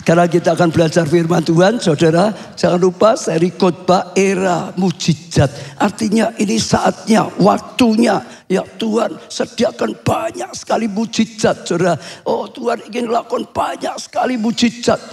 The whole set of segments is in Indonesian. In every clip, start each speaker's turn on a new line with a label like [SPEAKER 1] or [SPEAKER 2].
[SPEAKER 1] Sekarang kita akan belajar firman Tuhan, saudara. Jangan lupa seri khotbah era mujizat. Artinya ini saatnya, waktunya. Ya Tuhan sediakan banyak sekali mujizat, saudara. Oh Tuhan ingin lakukan banyak sekali mujizat,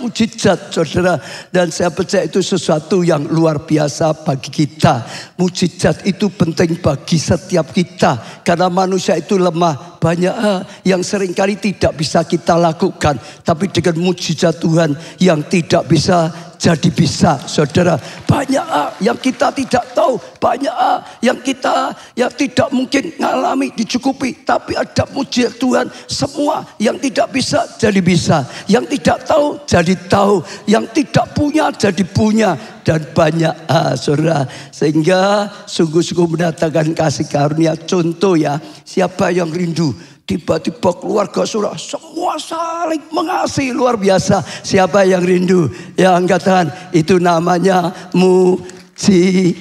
[SPEAKER 1] saudara. Dan saya percaya itu sesuatu yang luar biasa bagi kita. Mujizat itu penting bagi setiap kita. Karena manusia itu lemah. Banyak hal yang seringkali tidak bisa kita lakukan. Tapi dengan mujizat Tuhan yang tidak bisa jadi bisa, saudara. Banyak hal yang kita tidak tahu. Banyak hal yang kita tidak mungkin ngalami, dicukupi. Tapi ada mujizat Tuhan. Semua yang tidak bisa jadi bisa. Yang tidak tahu jadi tahu. Yang tidak punya jadi punya. Dan banyak hal, saudara. Sehingga sungguh-sungguh mendatangkan kasih karunia. Contoh ya, siapa yang rindu? Tiba-tiba keluarga saudara semua saling mengasihi luar biasa. Siapa yang rindu? Yang angkat tangan. Itu namanya mujizat,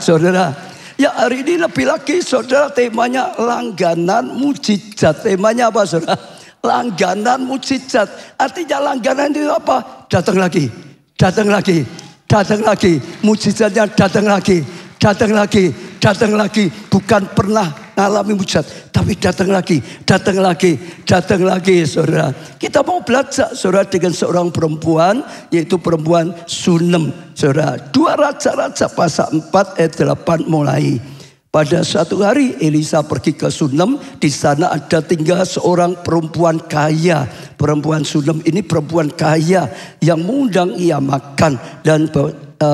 [SPEAKER 1] saudara. Ya hari ini lebih lagi, saudara, temanya langganan mujizat. Temanya apa, saudara? Langganan mujizat. Artinya langganan itu apa? Datang lagi, datang lagi, datang lagi. Mujizatnya datang lagi, datang lagi, datang lagi. Bukan pernah alami mujizat, tapi datang lagi, datang lagi, datang lagi, saudara. Kita mau belajar, saudara, dengan seorang perempuan, yaitu perempuan Sunem, saudara. 2 Raja-Raja pasal 4 ayat 8 mulai. Pada suatu hari Elisa pergi ke Sunem. Di sana ada tinggal seorang perempuan kaya. Perempuan Sunem ini perempuan kaya yang mengundang ia makan. Dan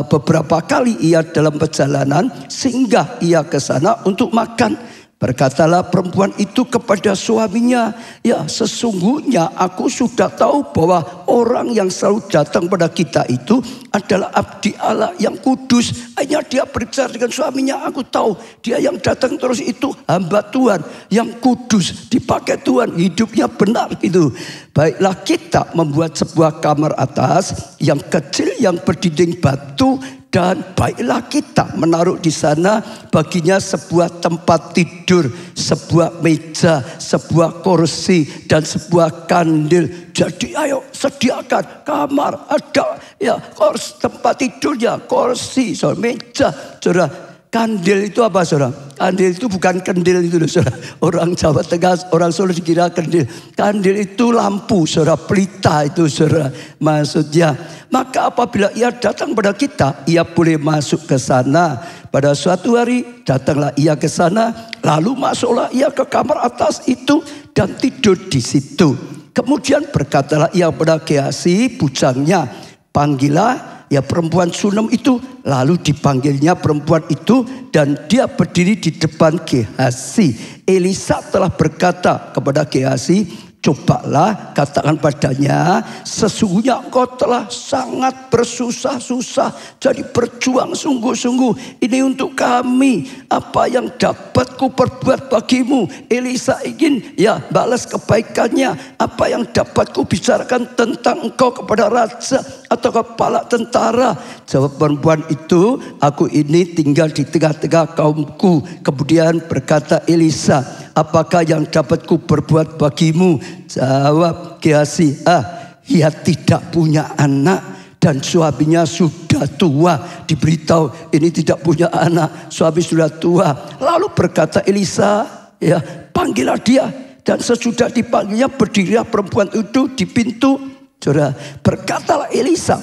[SPEAKER 1] beberapa kali ia dalam perjalanan singgah ia ke sana untuk makan. Berkatalah perempuan itu kepada suaminya, ya sesungguhnya aku sudah tahu bahwa orang yang selalu datang pada kita itu adalah abdi Allah yang kudus. Hanya dia berbicara dengan suaminya, aku tahu dia yang datang terus itu hamba Tuhan yang kudus, dipakai Tuhan, hidupnya benar gitu. Baiklah kita membuat sebuah kamar atas yang kecil yang berdinding batu. Dan baiklah kita menaruh di sana baginya sebuah tempat tidur, sebuah meja, sebuah kursi, dan sebuah kandil. Jadi ayo sediakan kamar, ada ya kursi, tempat tidurnya, kursi, meja, saudara. Kandil itu apa, saudara? Kandil itu bukan kendil itu, saudara. Orang Jawa Tengah, orang Solo dikira kendil. Kandil itu lampu, saudara. Pelita itu, saudara. Maksudnya, maka apabila ia datang pada kita, ia boleh masuk ke sana. Pada suatu hari datanglah ia ke sana, lalu masuklah ia ke kamar atas itu dan tidur di situ. Kemudian berkatalah ia pada Gehazi, bujangnya, panggillah ya perempuan Sunem itu. Lalu dipanggilnya perempuan itu dan dia berdiri di depan Gehazi. Elisa telah berkata kepada Gehazi, cobalah katakan padanya, sesungguhnya engkau telah sangat bersusah-susah, jadi berjuang sungguh-sungguh. Ini untuk kami, apa yang dapat ku perbuat bagimu. Elisa ingin ya balas kebaikannya. Apa yang dapat ku bicarakan tentang engkau kepada raja atau kepala tentara. Jawab perempuan itu, aku ini tinggal di tengah-tengah kaumku. Kemudian berkata Elisa, apakah yang dapat ku perbuat bagimu? Jawab Gehazi, ia tidak punya anak dan suaminya sudah tua. Diberitahu ini tidak punya anak, suami sudah tua. Lalu berkata Elisa, ya panggillah dia. Dan sesudah dipanggilnya berdirilah perempuan itu di pintu. Saudara, berkatalah Elisa,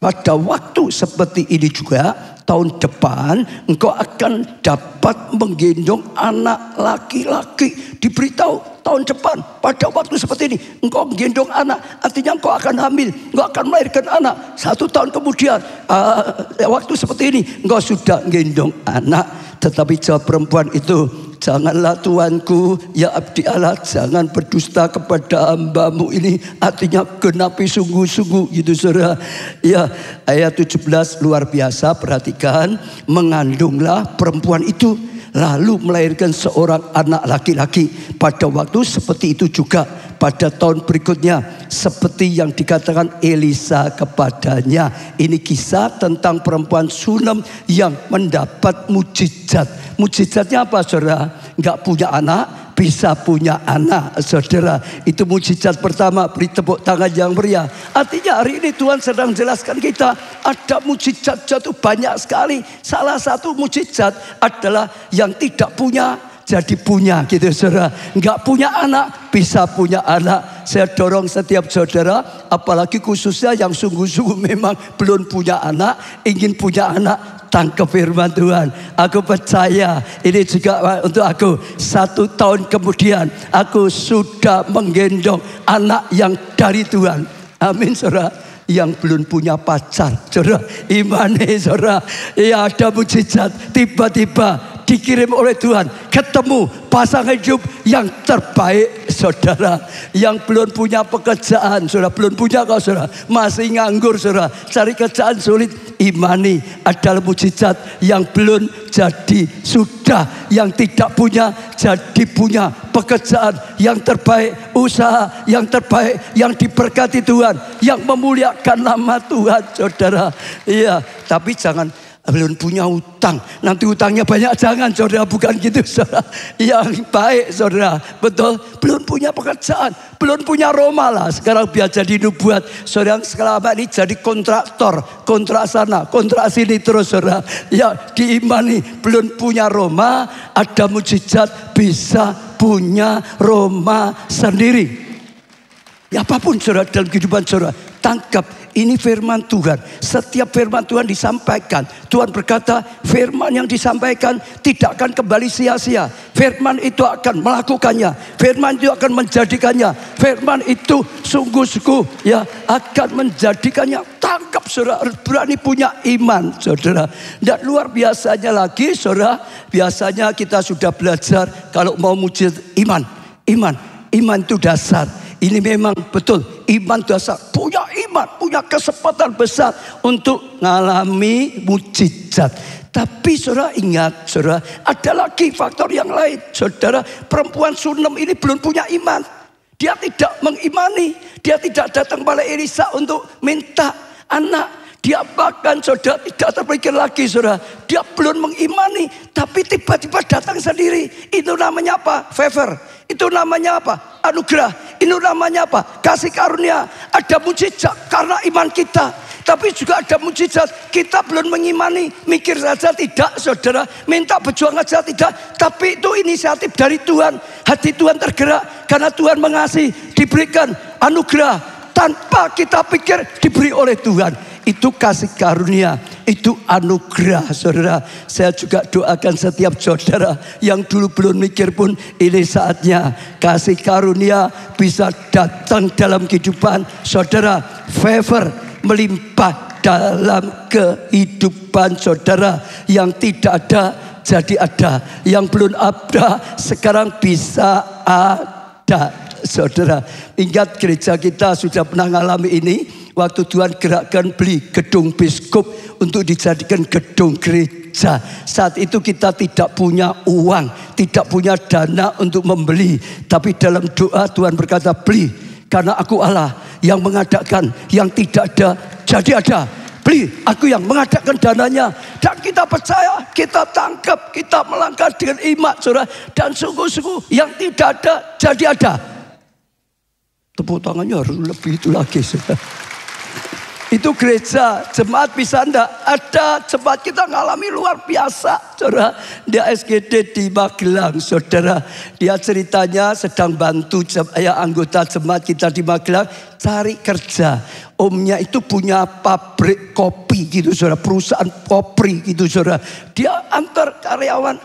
[SPEAKER 1] pada waktu seperti ini juga tahun depan engkau akan dapat menggendong anak laki-laki. Diberitahu tahun depan pada waktu seperti ini engkau menggendong anak. Artinya engkau akan hamil, engkau akan melahirkan anak. 1 tahun kemudian waktu seperti ini engkau sudah menggendong anak. Tetapi jawab perempuan itu, janganlah tuanku, ya abdi Allah, jangan berdusta kepada hambamu ini. Artinya genapi sungguh-sungguh gitu, saudara. Ya, ayat 17 luar biasa, perhatikan. Mengandunglah perempuan itu, lalu melahirkan seorang anak laki-laki. Pada waktu seperti itu juga pada tahun berikutnya, seperti yang dikatakan Elisa kepadanya. Ini kisah tentang perempuan Sunem yang mendapat mujizat. Mujizatnya apa, saudara? Enggak punya anak, bisa punya anak. Saudara, itu mujizat pertama. Beri tepuk tangan yang meriah. Artinya hari ini Tuhan sedang jelaskan kita ada mujizat jatuh banyak sekali. Salah satu mujizat adalah yang tidak punya jadi punya, gitu saudara. Nggak punya anak bisa punya anak. Saya dorong setiap saudara, apalagi khususnya yang sungguh-sungguh memang belum punya anak, ingin punya anak, tangkap firman Tuhan. Aku percaya ini juga untuk aku. 1 tahun kemudian aku sudah menggendong anak yang dari Tuhan. Amin saudara. Yang belum punya pacar, saudara, imane saudara, ya ada mujizat. Tiba-tiba dikirim oleh Tuhan, ketemu pasangan hidup yang terbaik, saudara. Yang belum punya pekerjaan, saudara, belum punya kau saudara, masih nganggur saudara, cari kerjaan sulit. Imani adalah mujizat. Yang belum jadi sudah, yang tidak punya jadi punya pekerjaan yang terbaik, usaha yang terbaik, yang diberkati Tuhan, yang memuliakan nama Tuhan, saudara. Iya, tapi jangan belum punya utang, nanti utangnya banyak, jangan saudara, bukan gitu saudara. Yang baik saudara, betul. Belum punya pekerjaan, belum punya Roma lah, sekarang biar jadi nubuat. Saudara selama ini jadi kontraktor, kontrak sana, kontrak sini terus saudara. Ya diimani, belum punya Roma, ada mujizat bisa punya Roma sendiri. Ya apapun saudara dalam kehidupan saudara, tangkap ini firman Tuhan. Setiap firman Tuhan disampaikan, Tuhan berkata firman yang disampaikan tidak akan kembali sia-sia. Firman itu akan melakukannya, firman itu akan menjadikannya, firman itu sungguh-sungguh ya akan menjadikannya. Tangkap saudara, berani punya iman saudara. Dan luar biasanya lagi saudara, biasanya kita sudah belajar kalau mau mujizat iman itu dasar. Ini memang betul, iman dasar. Punya iman, punya kesempatan besar untuk mengalami mujizat. Tapi saudara ingat, saudara, ada lagi faktor yang lain. Saudara, perempuan Sunem ini belum punya iman. Dia tidak mengimani. Dia tidak datang pada Elisa untuk minta anak. Dia bahkan saudara tidak terpikir lagi saudara. Dia belum mengimani. Tapi tiba-tiba datang sendiri. Itu namanya apa? Favor. Itu namanya apa? Anugerah. Itu namanya apa? Kasih karunia. Ada mujizat karena iman kita. Tapi juga ada mujizat. Kita belum mengimani. Mikir saja tidak saudara. Minta berjuang saja tidak. Tapi itu inisiatif dari Tuhan. Hati Tuhan tergerak. Karena Tuhan mengasihi. Diberikan anugerah. Tanpa kita pikir diberi oleh Tuhan. Itu kasih karunia, itu anugerah saudara. Saya juga doakan setiap saudara yang dulu belum mikir pun, ini saatnya kasih karunia bisa datang dalam kehidupan saudara. Favor melimpah dalam kehidupan saudara. Yang tidak ada jadi ada, yang belum ada sekarang bisa ada saudara. Ingat gereja kita sudah pernah mengalami ini. Waktu Tuhan gerakkan beli gedung biskup untuk dijadikan gedung gereja. Saat itu kita tidak punya uang, tidak punya dana untuk membeli. Tapi dalam doa Tuhan berkata, beli. Karena aku Allah yang mengadakan, yang tidak ada jadi ada. Beli, aku yang mengadakan dananya. Dan kita percaya, kita tangkap, kita melangkah dengan iman saudara. Dan sungguh-sungguh yang tidak ada jadi ada. Tepuk tangannya harus lebih itu lagi saudara. Itu gereja, jemaat bisa enggak? Ada jemaat kita ngalami luar biasa saudara. Dia SGD di Magelang saudara. Dia ceritanya sedang bantu anggota jemaat kita di Magelang cari kerja. Omnya itu punya pabrik kopi gitu saudara. Perusahaan kopi gitu saudara. Dia antar karyawan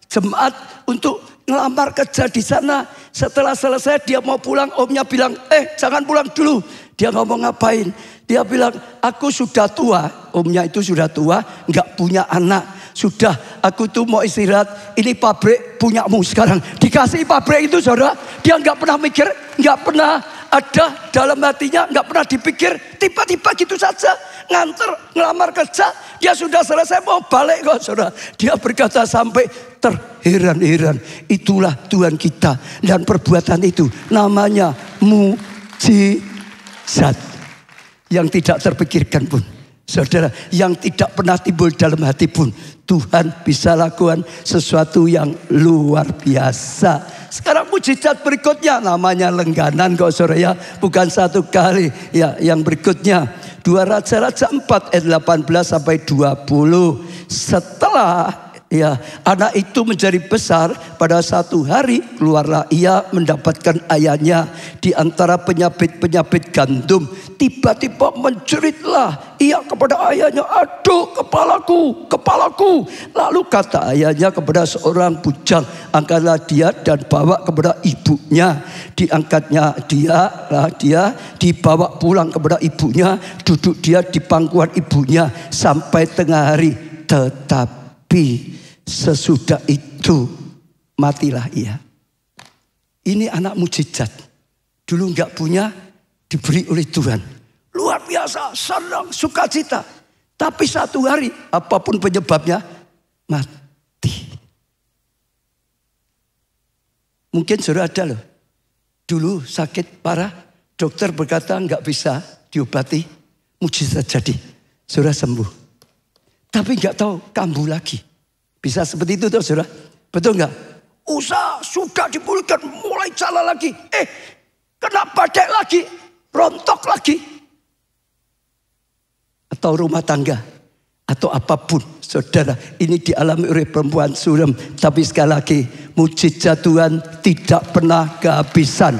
[SPEAKER 1] jemaat untuk ngelamar kerja di sana. Setelah selesai dia mau pulang, omnya bilang, jangan pulang dulu. Dia ngomong ngapain? Dia bilang, aku sudah tua. Omnya itu sudah tua, nggak punya anak. Sudah, aku tuh mau istirahat. Ini pabrik punyamu sekarang. Dikasih pabrik itu saudara. Dia nggak pernah mikir, nggak pernah ada dalam hatinya, nggak pernah dipikir. Tiba-tiba gitu saja nganter, ngelamar kerja. Dia sudah selesai mau balik kok saudara. Dia berkata sampai terheran-heran. Itulah Tuhan kita. Dan perbuatan itu namanya mujizat. Yang tidak terpikirkan pun Saudara, yang tidak pernah timbul dalam hati pun Tuhan bisa lakukan sesuatu yang luar biasa. Sekarang mujizat berikutnya namanya lengganan kok saudara ya. Bukan satu kali ya. Yang berikutnya 2 Raja-Raja 4 ayat 18 sampai 20. Setelah ya, anak itu menjadi besar, pada satu hari keluarlah ia mendapatkan ayahnya di antara penyabit-penyabit gandum. Tiba-tiba menjeritlah ia kepada ayahnya, "Aduh, kepalaku, kepalaku." Lalu kata ayahnya kepada seorang bujang, "Angkatlah dia dan bawa kepada ibunya." Diangkatnya dia dibawa pulang kepada ibunya. Duduk dia di pangkuan ibunya sampai tengah hari. Tetapi sesudah itu matilah ia. Ini anak mujizat. Dulu enggak punya, diberi oleh Tuhan. Luar biasa, senang, sukacita. Tapi satu hari, apapun penyebabnya, mati. Mungkin saudara ada loh. Dulu sakit parah, dokter berkata enggak bisa diobati. Mujizat jadi, saudara sembuh. Tapi enggak tahu kambuh lagi. Bisa seperti itu tuh saudara. Betul enggak? Usaha sudah dipulihkan, mulai jalan lagi. Kena badai lagi, rontok lagi. Atau rumah tangga, atau apapun. Saudara, ini dialami oleh perempuan Sunem. Tapi sekali lagi, mujizat Tuhan tidak pernah kehabisan.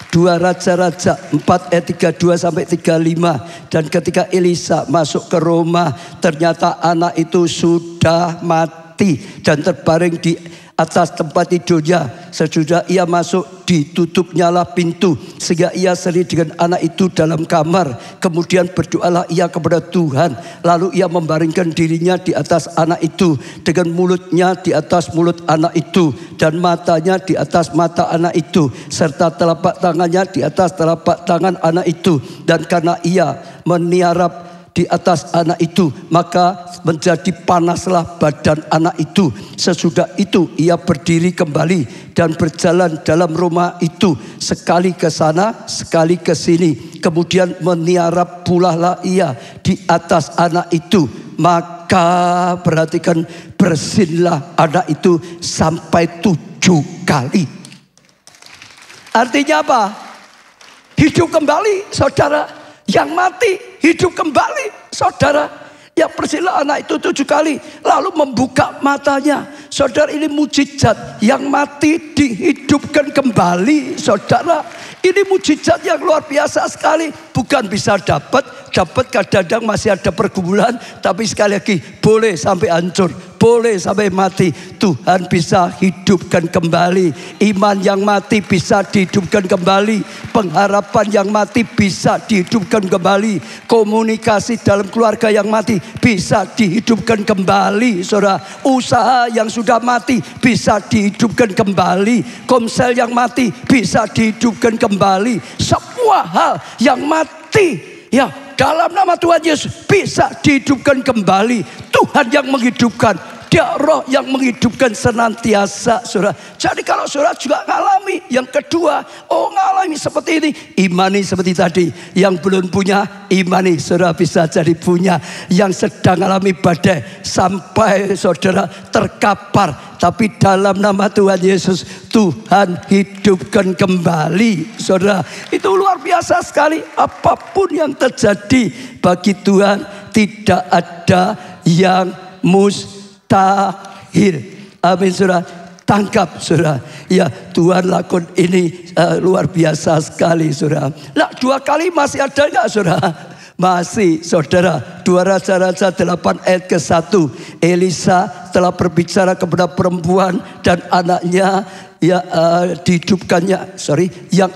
[SPEAKER 1] 2 Raja-Raja 4 ayat 32 sampai 35. Dan ketika Elisa masuk ke rumah, ternyata anak itu sudah mati dan terbaring di atas tempat tidurnya. Sesudah ia masuk, ditutupnyalah pintu sehingga ia sendiri dengan anak itu dalam kamar. Kemudian berdoalah ia kepada Tuhan. Lalu ia membaringkan dirinya di atas anak itu, dengan mulutnya di atas mulut anak itu, dan matanya di atas mata anak itu, serta telapak tangannya di atas telapak tangan anak itu. Dan karena ia meniarap di atas anak itu, maka menjadi panaslah badan anak itu. Sesudah itu ia berdiri kembali dan berjalan dalam rumah itu, sekali ke sana, sekali ke sini. Kemudian meniarap pula lah ia di atas anak itu. Maka perhatikan, bersinlah anak itu sampai 7 kali. Artinya apa? Hidup kembali, saudara. Yang mati hidup kembali, saudara. Yang bersinlah anak itu 7 kali, lalu membuka matanya. Saudara, ini mujizat. Yang mati dihidupkan kembali, saudara. Ini mujizat yang luar biasa sekali. Bukan bisa dapat kadang-kadang masih ada pergumulan. Tapi sekali lagi, boleh sampai hancur, boleh sampai mati, Tuhan bisa hidupkan kembali. Iman yang mati bisa dihidupkan kembali. Pengharapan yang mati bisa dihidupkan kembali. Komunikasi dalam keluarga yang mati bisa dihidupkan kembali, saudara. Usaha yang sudah mati bisa dihidupkan kembali. Komsel yang mati bisa dihidupkan kembali. Semua hal yang mati, ya, dalam nama Tuhan Yesus bisa dihidupkan kembali. Tuhan yang menghidupkan. Dia roh yang menghidupkan senantiasa, saudara. Jadi kalau saudara juga ngalami yang kedua, ngalami seperti ini, imani seperti tadi. Yang belum punya, imani saudara bisa jadi punya. Yang sedang alami badai sampai saudara terkapar, tapi dalam nama Tuhan Yesus, Tuhan hidupkan kembali, saudara. Itu luar biasa sekali. Apapun yang terjadi bagi Tuhan, tidak ada yang mustahil. Amin, saudara. Tangkap, saudara. Ya, Tuhan lakukan ini luar biasa sekali, saudara. Nah, 2 kali masih ada enggak, saudara? Masih, saudara. 2 Raja-Raja 8 ayat ke-1. Elisa telah berbicara kepada perempuan dan anaknya, yang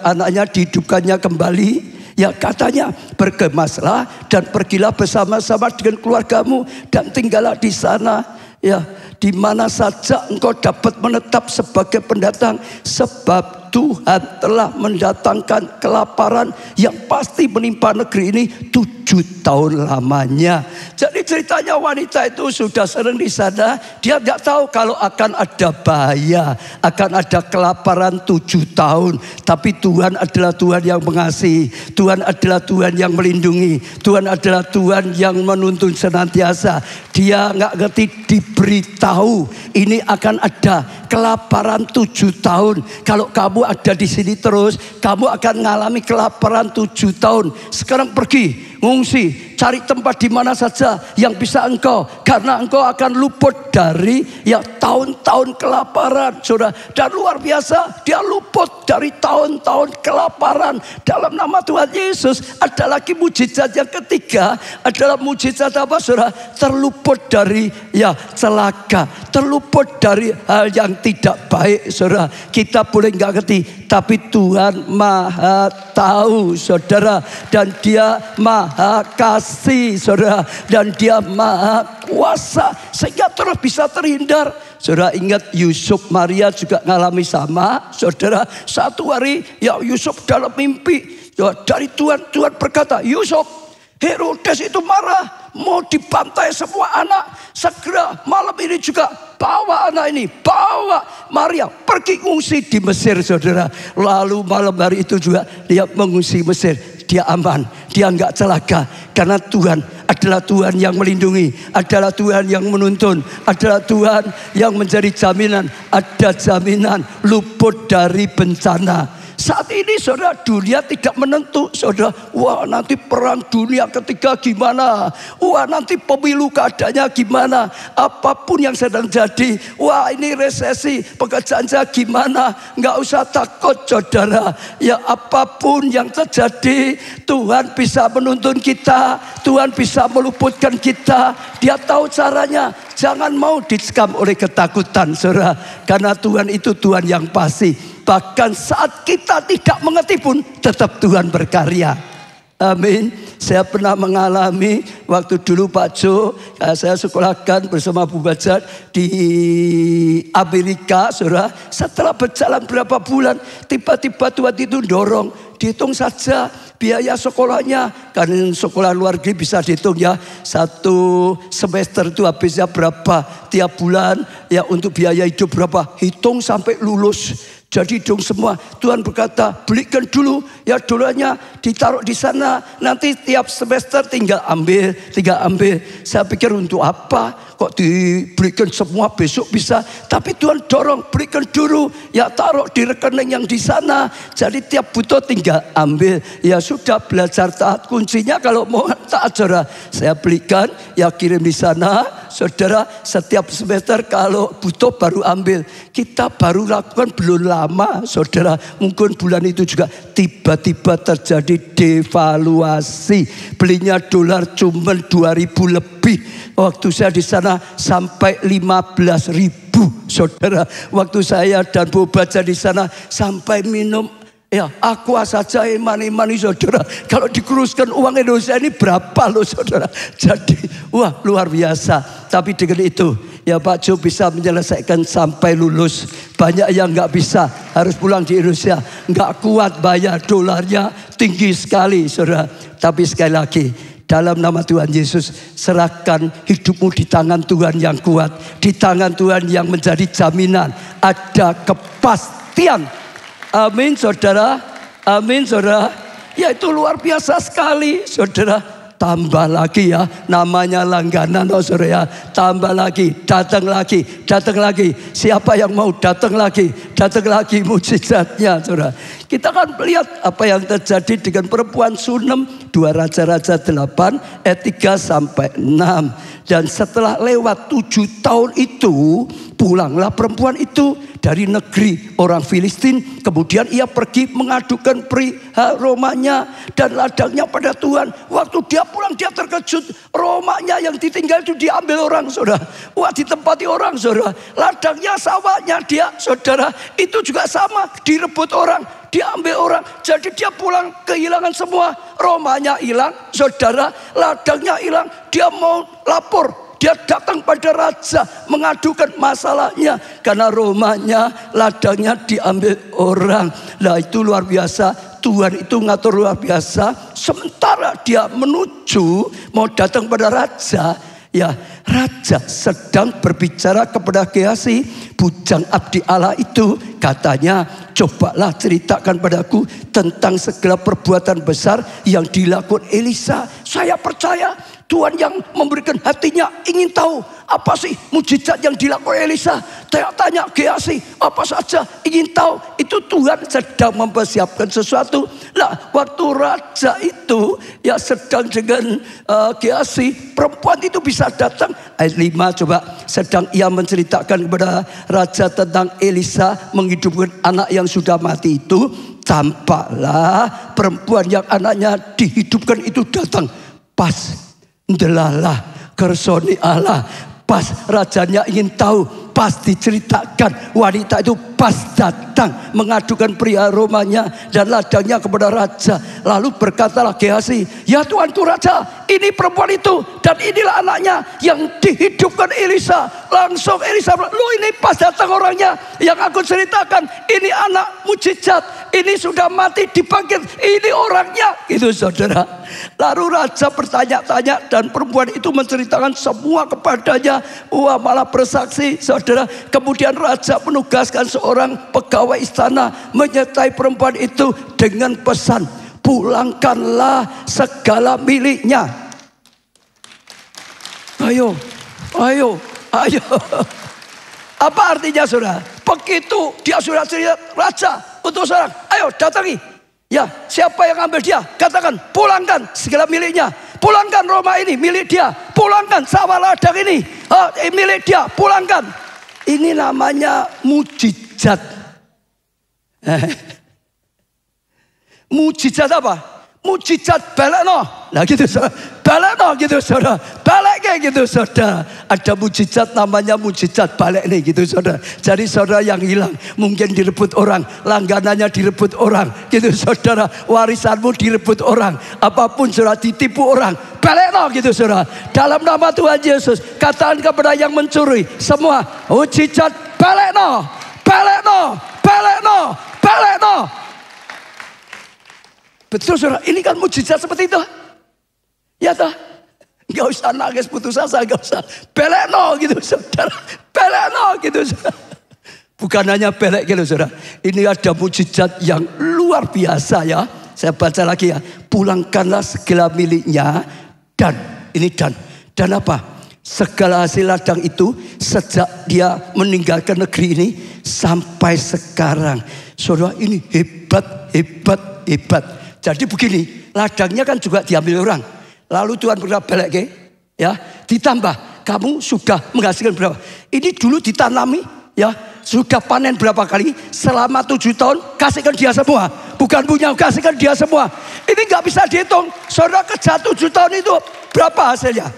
[SPEAKER 1] anaknya dihidupkannya kembali. Ya, katanya, bergemaslah dan pergilah bersama-sama dengan keluargamu dan tinggallah di sana. Ya, di mana saja engkau dapat menetap sebagai pendatang, sebab Tuhan telah mendatangkan kelaparan yang pasti menimpa negeri ini 7 tahun lamanya. Jadi ceritanya wanita itu sudah sering di sana. Dia nggak tahu kalau akan ada bahaya, akan ada kelaparan 7 tahun. Tapi Tuhan adalah Tuhan yang mengasihi. Tuhan adalah Tuhan yang melindungi. Tuhan adalah Tuhan yang menuntun senantiasa. Dia nggak ngerti, diberitahu ini akan ada kelaparan 7 tahun. Kalau kamu ada di sini terus, kamu akan mengalami kelaparan 7 tahun. Sekarang pergi, ngungsi, cari tempat di mana saja yang bisa engkau, karena engkau akan luput dari tahun-tahun kelaparan, saudara. Dan luar biasa, dia luput dari tahun-tahun kelaparan dalam nama Tuhan Yesus. Ada lagi mujizat yang ketiga, adalah mujizat apa, saudara? Terluput dari celaka, terluput dari hal yang tidak baik, saudara. Kita boleh nggak ngerti, tapi Tuhan maha tahu, saudara, dan Dia maha kasih, saudara, dan Dia maha kuasa sehingga terus bisa terhindar. Saudara ingat Yusuf, Maria juga ngalami sama, saudara. Satu hari Yusuf dalam mimpi dari Tuhan, Tuhan berkata, Yusuf, Herodes itu marah, mau dibantai semua anak. Segera malam ini juga bawa anak ini, bawa Maria pergi ngungsi di Mesir, saudara. Lalu malam hari itu juga dia mengungsi Mesir. Dia aman, dia enggak celaka, karena Tuhan adalah Tuhan yang melindungi, adalah Tuhan yang menuntun, adalah Tuhan yang menjadi jaminan. Ada jaminan luput dari bencana. Saat ini, saudara, dunia tidak menentu, saudara. Wah, nanti perang dunia ketiga gimana? Wah, nanti pemilu keadaannya gimana? Apapun yang sedang jadi, wah ini resesi, pekerjaan saya gimana? Nggak usah takut, saudara. Ya, apapun yang terjadi, Tuhan bisa menuntun kita, Tuhan bisa meluputkan kita. Dia tahu caranya. Jangan mau dicekam oleh ketakutan, saudara. Karena Tuhan itu Tuhan yang pasti. Bahkan saat kita tidak mengerti pun tetap Tuhan berkarya. Amin. Saya pernah mengalami waktu dulu Pak Jo, saya sekolahkan bersama Bu Bajat di Amerika, saudara. Setelah berjalan berapa bulan, tiba-tiba Tuhan itu dorong, dihitung saja biaya sekolahnya. Karena sekolah luar negeri bisa dihitung ya, 1 semester itu habisnya berapa, tiap bulan ya untuk biaya hidup berapa, hitung sampai lulus. Jadi dong semua. Tuhan berkata, belikan dulu ya dolarnya, ditaruh di sana. Nanti tiap semester tinggal ambil. Saya pikir untuk apa? Kok diberikan semua besok bisa? Tapi Tuhan dorong, berikan dulu. Ya taruh di rekening yang di sana. Jadi tiap butuh tinggal ambil. Ya sudah, belajar taat. Kuncinya kalau mau taat, saudara. Saya belikan, ya kirim di sana. Saudara, setiap semester kalau butuh baru ambil. Kita baru lakukan belum lama, saudara. Mungkin bulan itu juga tiba-tiba terjadi devaluasi. Belinya dolar cuma 2.000 lebih. Waktu saya di sana sampai 15.000, saudara. Waktu saya dan Bu Baca di sana sampai minum aqua saja mani-mani, saudara. Kalau dikuruskan uang Indonesia ini berapa loh, saudara. Jadi wah luar biasa. Tapi dengan itu ya Pak Jo bisa menyelesaikan sampai lulus. Banyak yang nggak bisa, harus pulang di Indonesia. Nggak kuat bayar, dolarnya tinggi sekali, saudara. Tapi sekali lagi, dalam nama Tuhan Yesus, serahkan hidupmu di tangan Tuhan yang kuat, di tangan Tuhan yang menjadi jaminan. Ada kepastian. Amin, saudara. Amin, saudara. Ya itu luar biasa sekali, saudara. Tambah lagi ya, namanya langganan, oh saudara ya. Tambah lagi, datang lagi. Siapa yang mau datang lagi mujizatnya, saudara. Kita kan melihat apa yang terjadi dengan perempuan Sunem, 2 Raja-Raja 8 ayat 3 sampai 6. Dan setelah lewat 7 tahun itu, pulanglah perempuan itu dari negeri orang Filistin. Kemudian ia pergi mengadukan perihal rumahnya dan ladangnya pada Tuhan. Waktu dia pulang dia terkejut, rumahnya yang ditinggal itu diambil orang, saudara. Wah, ditempati orang, saudara. Ladangnya, sawahnya dia, saudara, itu juga sama, direbut orang, diambil orang. Jadi dia pulang kehilangan semua. Rumahnya hilang, saudara, ladangnya hilang. Dia mau lapor, dia datang pada raja mengadukan masalahnya. Karena rumahnya, ladangnya diambil orang. Nah itu luar biasa. Tuhan itu ngatur luar biasa. Sementara dia menuju mau datang pada raja, ya raja sedang berbicara kepada Gehazi, bujang abdi Allah itu. Katanya, cobalah ceritakan padaku tentang segala perbuatan besar yang dilakukan Elisa. Saya percaya Tuhan yang memberikan hatinya ingin tahu apa sih mujizat yang dilakukan Elisa. Tanya Gehazi apa saja, ingin tahu. Itu Tuhan sedang mempersiapkan sesuatu. Nah waktu raja itu ya sedang dengan Gehazi, perempuan itu bisa datang. Ayat 5 coba. Sedang ia menceritakan kepada raja tentang Elisa menghidupkan anak yang sudah mati itu. Tampaklah perempuan yang anaknya dihidupkan itu datang pas ndelalah kersoni Allah. Pas rajanya ingin tahu, pas diceritakan, wanita itu pas datang mengadukan pria rumahnya dan ladangnya kepada raja. Lalu berkatalah Gehazi, ya tuanku raja, ini perempuan itu dan inilah anaknya yang dihidupkan Elisa. Langsung Elisa bilang, lu ini pas datang orangnya yang aku ceritakan. Ini anak mujizat, ini sudah mati dibangkit, ini orangnya. Itu saudara. Lalu raja bertanya-tanya dan perempuan itu menceritakan semua kepadanya. Wah malah bersaksi saudara. Kemudian raja menugaskan seorang pegawai istana menyertai perempuan itu dengan pesan, pulangkanlah segala miliknya. Ayo, ayo, ayo. Apa artinya saudara? Begitu dia sudah cerita, raja untuk seorang, ayo datangi. Ya, siapa yang ambil dia? Katakan, pulangkan segala miliknya. Pulangkan rumah ini milik dia. Pulangkan sawah ladang ini milik dia. Pulangkan. Ini namanya mujizat. Mujizat apa? Mujizat balekno. Nah gitu saudara. Balekno gitu saudara. Baleknya gitu saudara. Ada mujizat namanya mujizat balik nih gitu saudara. Jadi saudara yang hilang mungkin direbut orang. Langganannya direbut orang. Gitu saudara. Warisanmu direbut orang. Apapun saudara ditipu orang. Balekno gitu saudara. Dalam nama Tuhan Yesus. Katakan kepada yang mencuri. Semua mujizat balekno. Balekno. Balekno. Balekno. Betul saudara, ini kan mujizat seperti itu. Ya toh, gak usah nangis putus asa, gak usah belekno gitu saudara. Belekno gitu saudara. Bukan hanya belek gitu saudara. Ini ada mujizat yang luar biasa ya. Saya baca lagi ya. Pulangkanlah segala miliknya dan, ini dan apa? Segala hasil ladang itu sejak dia meninggalkan negeri ini sampai sekarang. Saudara ini hebat, hebat, hebat. Jadi begini, ladangnya kan juga diambil orang. Lalu Tuhan berkata balik ya, ditambah kamu sudah menghasilkan berapa? Ini dulu ditanami ya, sudah panen berapa kali? Selama 7 tahun kasihkan dia semua. Bukan punya, kasihkan dia semua. Ini nggak bisa dihitung. Saudara kerja 7 tahun itu berapa hasilnya?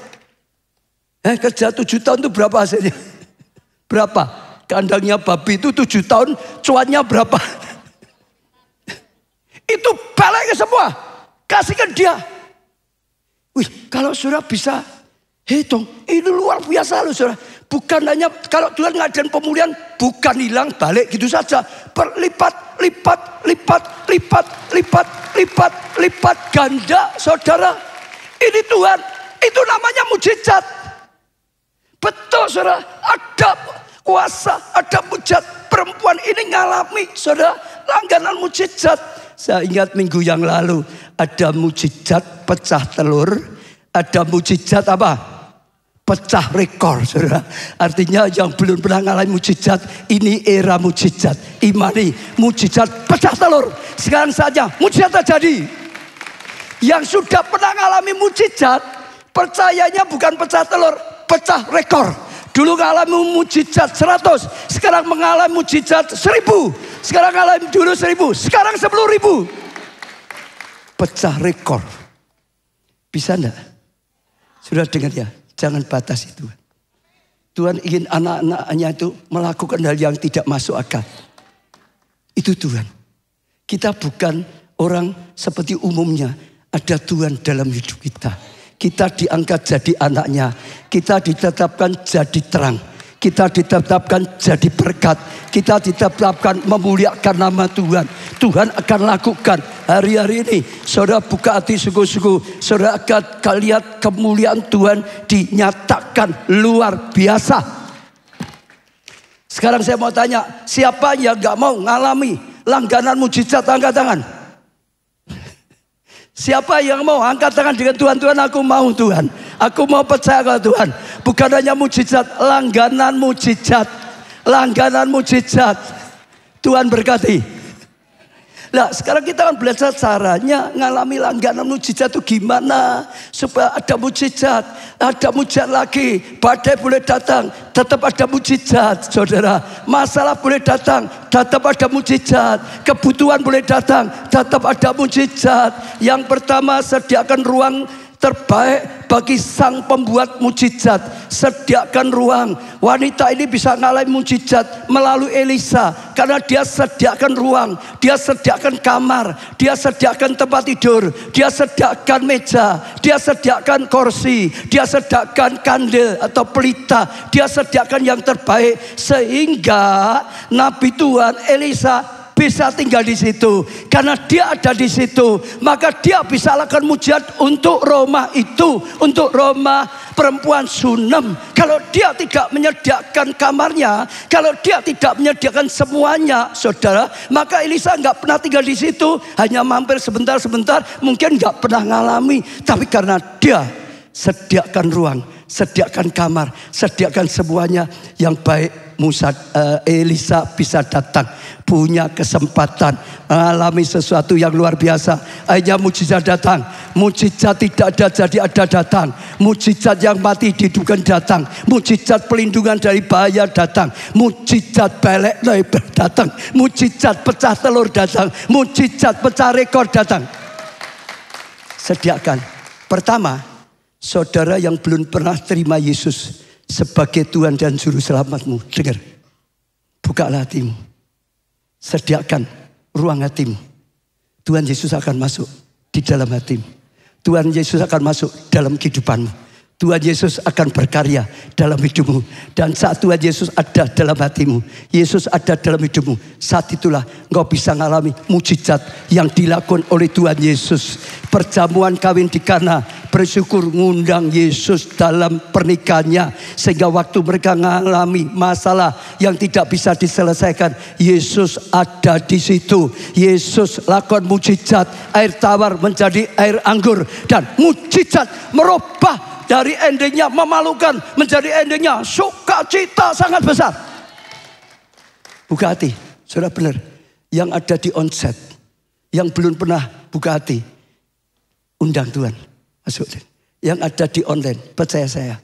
[SPEAKER 1] Kerja 7 tahun itu berapa hasilnya? Berapa? Kandangnya babi itu 7 tahun, cuannya berapa? Itu baliknya semua. Kasihkan dia. Wih, kalau saudara bisa hitung, ini luar biasa loh saudara. Bukan hanya kalau Tuhan ngadain pemulihan, bukan hilang balik gitu saja. Berlipat, lipat, lipat, lipat, lipat, lipat, lipat ganda saudara. Ini Tuhan, itu namanya mujizat. Betul saudara, ada kuasa, ada mujizat. Perempuan ini ngalami saudara, langganan mujizat. Saya ingat minggu yang lalu ada mujizat pecah telur, ada mujizat apa? Pecah rekor, saudara. Artinya yang belum pernah ngalami mujizat, ini era mujizat. Imani mujizat pecah telur. Sekarang saja mujizat terjadi. Yang sudah pernah ngalami mujizat, percayanya bukan pecah telur, pecah rekor. Dulu mengalami mujizat 100, sekarang mengalami mujizat 1000. Sekarang mengalami dulu 1000, sekarang 10.000. Pecah rekor. Bisa enggak? Sudah dengar ya, jangan batasi Tuhan. Tuhan ingin anak-anaknya itu melakukan hal yang tidak masuk akal. Itu Tuhan. Kita bukan orang seperti umumnya. Ada Tuhan dalam hidup kita. Kita diangkat jadi anaknya. Kita ditetapkan jadi terang. Kita ditetapkan jadi berkat. Kita ditetapkan memuliakan nama Tuhan. Tuhan akan lakukan hari-hari ini. Saudara buka hati sungguh-sungguh. Saudara akan lihat kemuliaan Tuhan dinyatakan luar biasa. Sekarang saya mau tanya, siapa yang gak mau ngalami langganan mujizat? Angkat tangan. Siapa yang mau angkat tangan dengan Tuhan? Tuhan, aku mau Tuhan. Aku mau percaya kepada Tuhan. Bukan hanya mujizat, langganan mujizat. Langganan mujizat. Tuhan berkati. Nah sekarang kita akan belajar caranya ngalami langganan mujizat itu gimana. Supaya ada mujizat. Ada mujizat lagi. Badai boleh datang, tetap ada mujizat, saudara. Masalah boleh datang, tetap ada mujizat. Kebutuhan boleh datang, tetap ada mujizat. Yang pertama, sediakan ruang terbaik bagi sang pembuat mujizat. Sediakan ruang. Wanita ini bisa ngalami mujizat melalui Elisa. Karena dia sediakan ruang. Dia sediakan kamar. Dia sediakan tempat tidur. Dia sediakan meja. Dia sediakan kursi. Dia sediakan kandil atau pelita. Dia sediakan yang terbaik. Sehingga Nabi Tuhan Elisa bisa tinggal di situ. Karena dia ada di situ, maka dia bisa lakukan mujizat untuk rumah itu, untuk rumah perempuan Sunem. Kalau dia tidak menyediakan kamarnya, kalau dia tidak menyediakan semuanya, saudara, maka Elisa nggak pernah tinggal di situ. Hanya mampir sebentar-sebentar, mungkin nggak pernah ngalami. Tapi karena dia sediakan ruang, sediakan kamar, sediakan semuanya yang baik, Elisa bisa datang, punya kesempatan mengalami sesuatu yang luar biasa. Akhirnya mujizat datang. Mujizat tidak ada jadi ada datang. Mujizat yang mati dihidupkan datang. Mujizat pelindungan dari bahaya datang. Mujizat belek datang. Mujizat pecah telur datang. Mujizat pecah rekor datang. Sediakan. Pertama, saudara yang belum pernah terima Yesus sebagai Tuhan dan Juru Selamatmu, dengar, bukalah hatimu, sediakan ruang hatimu. Tuhan Yesus akan masuk di dalam hatimu. Tuhan Yesus akan masuk dalam kehidupanmu. Tuhan Yesus akan berkarya dalam hidupmu. Dan saat Tuhan Yesus ada dalam hatimu, Yesus ada dalam hidupmu, saat itulah engkau bisa mengalami mujizat yang dilakukan oleh Tuhan Yesus. Perjamuan kawin di Kana, bersyukur ngundang Yesus dalam pernikahannya. Sehingga waktu mereka mengalami masalah yang tidak bisa diselesaikan, Yesus ada di situ. Yesus lakukan mujizat, air tawar menjadi air anggur. Dan mujizat merubah dari endingnya memalukan menjadi endingnya sukacita sangat besar. Buka hati, sudah benar. Yang ada di onset, yang belum pernah buka hati, undang Tuhan masuk. Yang ada di online, percaya saya,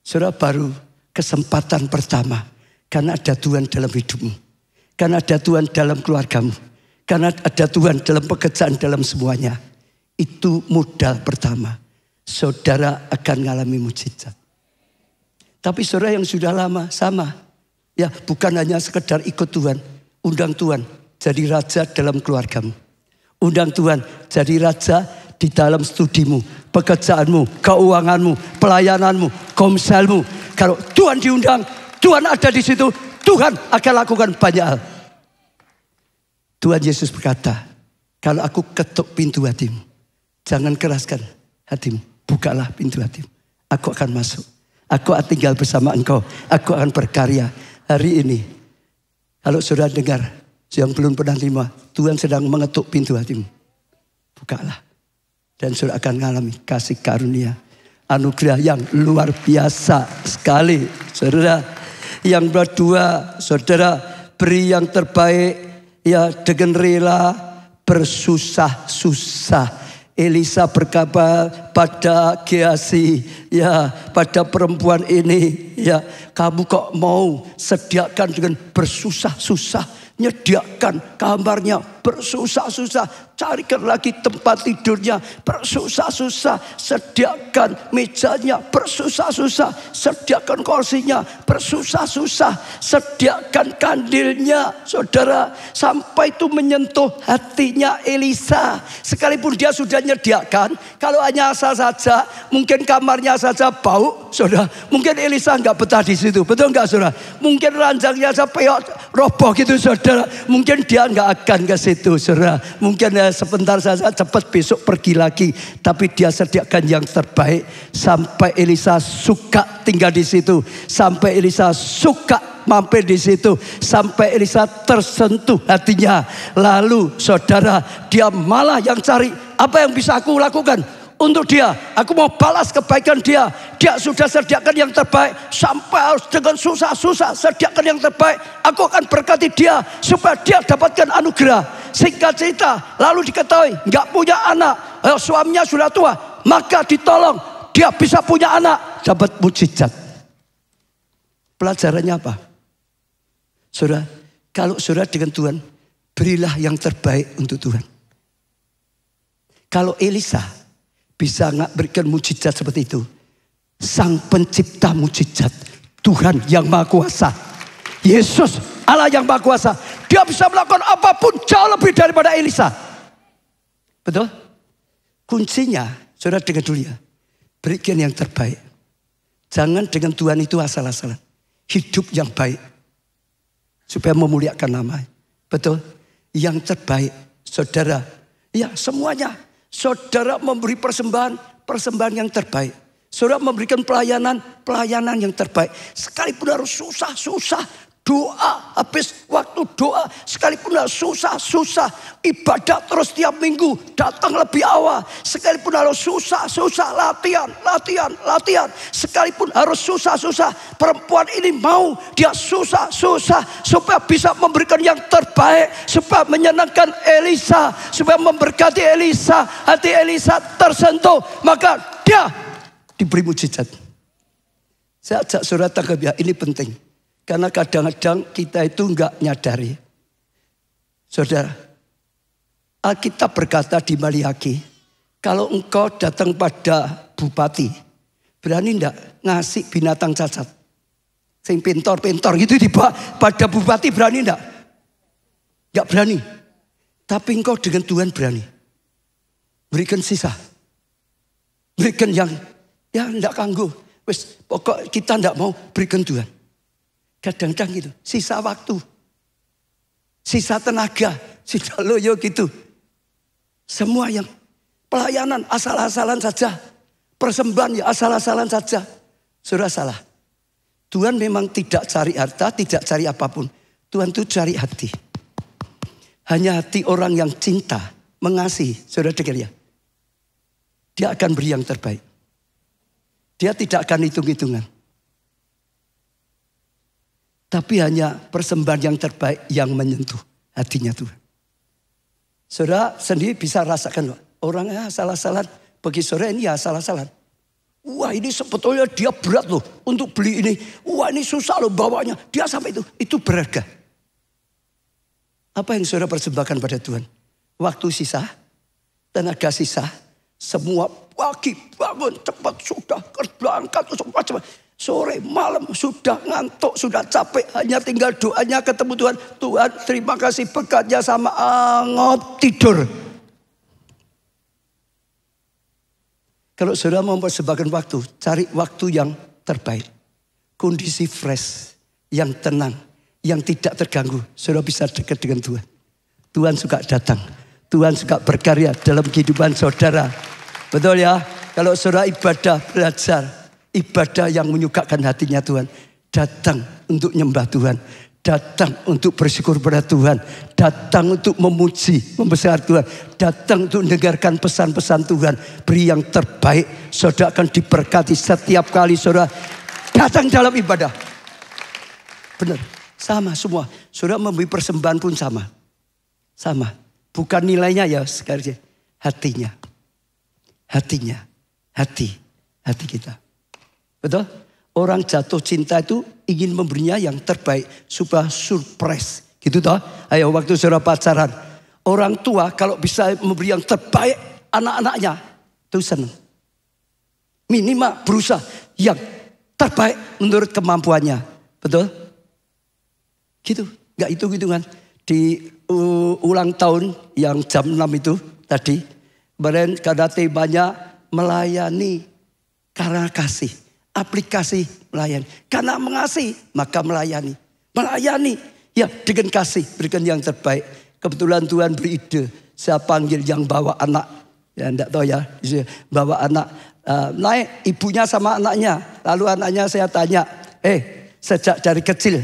[SPEAKER 1] saudara baru kesempatan pertama. Karena ada Tuhan dalam hidupmu, karena ada Tuhan dalam keluargamu, karena ada Tuhan dalam pekerjaan, dalam semuanya. Itu modal pertama. Saudara akan mengalami mujizat. Tapi saudara yang sudah lama sama, ya bukan hanya sekedar ikut Tuhan, undang Tuhan jadi raja dalam keluargamu, undang Tuhan jadi raja di dalam studimu, pekerjaanmu, keuanganmu, pelayananmu, komselmu. Kalau Tuhan diundang, Tuhan ada di situ, Tuhan akan lakukan banyak hal. Tuhan Yesus berkata, kalau aku ketuk pintu hatimu, jangan keraskan hatimu. Bukalah pintu hatimu. Aku akan masuk. Aku akan tinggal bersama engkau. Aku akan berkarya. Hari ini, kalau saudara dengar, yang belum pernah terima, Tuhan sedang mengetuk pintu hatimu. Bukalah. Dan saudara akan mengalami kasih karunia. Anugerah yang luar biasa sekali. Saudara, yang berdua, saudara beri yang terbaik. Ya dengan rela bersusah-susah. Elisa berkata pada Gehazi, ya pada perempuan ini, ya kamu kok mau sediakan dengan bersusah-susah, nyediakan kamarnya, bersusah-susah carikan lagi tempat tidurnya, bersusah-susah sediakan mejanya, bersusah-susah sediakan kursinya, bersusah-susah sediakan kandilnya. Saudara, sampai itu menyentuh hatinya Elisa. Sekalipun dia sudah nyediakan, kalau hanya asal saja, mungkin kamarnya saja bau, saudara. Mungkin Elisa nggak betah di situ, betul nggak, saudara? Mungkin ranjangnya sampai roboh gitu, saudara. Mungkin dia nggak akan ke situ, saudara. Mungkin sebentar saja, cepat besok pergi lagi. Tapi dia sediakan yang terbaik sampai Elisa suka tinggal di situ, sampai Elisa suka mampir di situ, sampai Elisa tersentuh hatinya. Lalu saudara, dia malah yang cari, apa yang bisa aku lakukan untuk dia? Aku mau balas kebaikan dia. Dia sudah sediakan yang terbaik, sampai harus dengan susah-susah sediakan yang terbaik. Aku akan berkati dia supaya dia dapatkan anugerah. Singkat cerita, lalu diketahui nggak punya anak, suaminya sudah tua, maka ditolong dia bisa punya anak, dapat mujizat. Pelajarannya apa? Saudara, kalau saudara dengan Tuhan, berilah yang terbaik untuk Tuhan. Kalau Elisa bisa nggak berikan mujizat seperti itu, Sang Pencipta mujizat, Tuhan yang Maha Kuasa, Yesus Allah yang Maha Kuasa, dia bisa melakukan apapun jauh lebih daripada Elisa. Betul? Kuncinya, saudara dengar dulu ya, berikan yang terbaik. Jangan dengan Tuhan itu asal-asalan. Hidup yang baik supaya memuliakan nama. Betul? Yang terbaik, saudara. Ya, semuanya. Saudara memberi persembahan yang terbaik. Saudara memberikan pelayanan yang terbaik. Sekalipun harus susah-susah doa, habis waktu doa, sekalipun harus susah-susah ibadah terus tiap minggu, datang lebih awal, sekalipun harus susah-susah latihan, sekalipun harus susah-susah, perempuan ini mau dia susah-susah supaya bisa memberikan yang terbaik, supaya menyenangkan Elisa, supaya memberkati Elisa, hati Elisa tersentuh, maka dia diberi mujizat. Saya ajak saudara tanggap ya, ini penting. Karena kadang-kadang kita itu enggak nyadari. Saudara, Alkitab berkata di Maliaki, kalau engkau datang pada bupati, berani enggak ngasih binatang cacat? Sing pintor-pintor gitu pada bupati, berani enggak? Enggak berani. Tapi engkau dengan Tuhan berani. Berikan sisa. Berikan yang enggak kanggo. Wes, pokok kita enggak mau, berikan Tuhan. Kadang-kadang gitu, sisa waktu, sisa tenaga, sisa loyo gitu. Semua yang pelayanan asal-asalan saja, persembahan ya asal-asalan saja. Saudara salah. Tuhan memang tidak cari harta, tidak cari apapun. Tuhan itu cari hati. Hanya hati orang yang cinta, mengasihi. Saudara dengar ya. Dia akan beri yang terbaik. Dia tidak akan hitung-hitungan. Tapi hanya persembahan yang terbaik yang menyentuh hatinya Tuhan. Saudara sendiri bisa rasakan loh. Orangnya asal-asalan. Bagi saudara ini ya asal-asalan. Wah ini sebetulnya dia berat loh untuk beli ini. Wah ini susah loh bawanya. Dia sampai itu. Itu berharga. Apa yang saudara persembahkan pada Tuhan? Waktu sisa. Tenaga sisa. Semua pagi bangun cepat sudah berangkat. Sore malam sudah ngantuk, sudah capek, hanya tinggal doanya ketemu Tuhan. Tuhan terima kasih berkatnya sama angop tidur. Kalau saudara mau mempersembahkan waktu, cari waktu yang terbaik. Kondisi fresh, yang tenang, yang tidak terganggu. Saudara bisa dekat dengan Tuhan. Tuhan suka datang, Tuhan suka berkarya dalam kehidupan saudara. Betul ya? Kalau saudara ibadah, belajar. Ibadah yang menyukakan hatinya Tuhan. Datang untuk nyembah Tuhan. Datang untuk bersyukur pada Tuhan. Datang untuk memuji, membesarkan Tuhan. Datang untuk mendengarkan pesan-pesan Tuhan. Beri yang terbaik. Saudara akan diberkati setiap kali saudara datang dalam ibadah. Benar, sama semua. Saudara memberi persembahan pun sama. Sama. Bukan nilainya ya sekali. Hatinya. Hatinya. Hati kita. Betul? Orang jatuh cinta itu ingin memberinya yang terbaik supaya surprise. Gitu toh? Ayo waktu saudara pacaran. Orang tua kalau bisa memberi yang terbaik anak-anaknya, itu senang. Minimal berusaha yang terbaik menurut kemampuannya. Betul? Gitu, nggak hitung-hitungan. Di ulang tahun yang jam 6 itu tadi, kemarin karena temanya melayani karena kasih. Aplikasi melayani. Karena mengasihi, maka melayani. Melayani, ya dengan kasih, berikan yang terbaik. Kebetulan Tuhan beri ide, saya panggil yang bawa anak. Ya enggak tahu ya, bawa anak. Naik ibunya sama anaknya. Lalu anaknya saya tanya, sejak dari kecil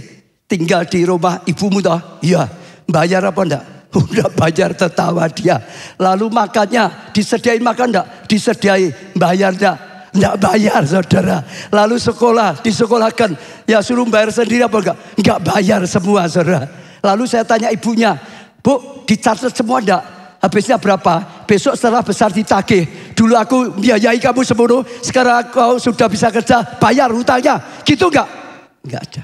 [SPEAKER 1] tinggal di rumah ibumu toh? Iya. Bayar apa enggak? Udah bayar, tertawa dia. Lalu makannya, disediain makan enggak? Disediain. Bayar enggak? Enggak bayar saudara. Lalu sekolah, disekolahkan. Ya suruh bayar sendiri apa enggak? Enggak bayar semua saudara. Lalu saya tanya ibunya, Bu, dicatat semua enggak? Habisnya berapa? Besok setelah besar ditagih. Dulu aku biayai kamu sepenuh, sekarang kau sudah bisa kerja, bayar hutangnya. Gitu enggak? Enggak ada.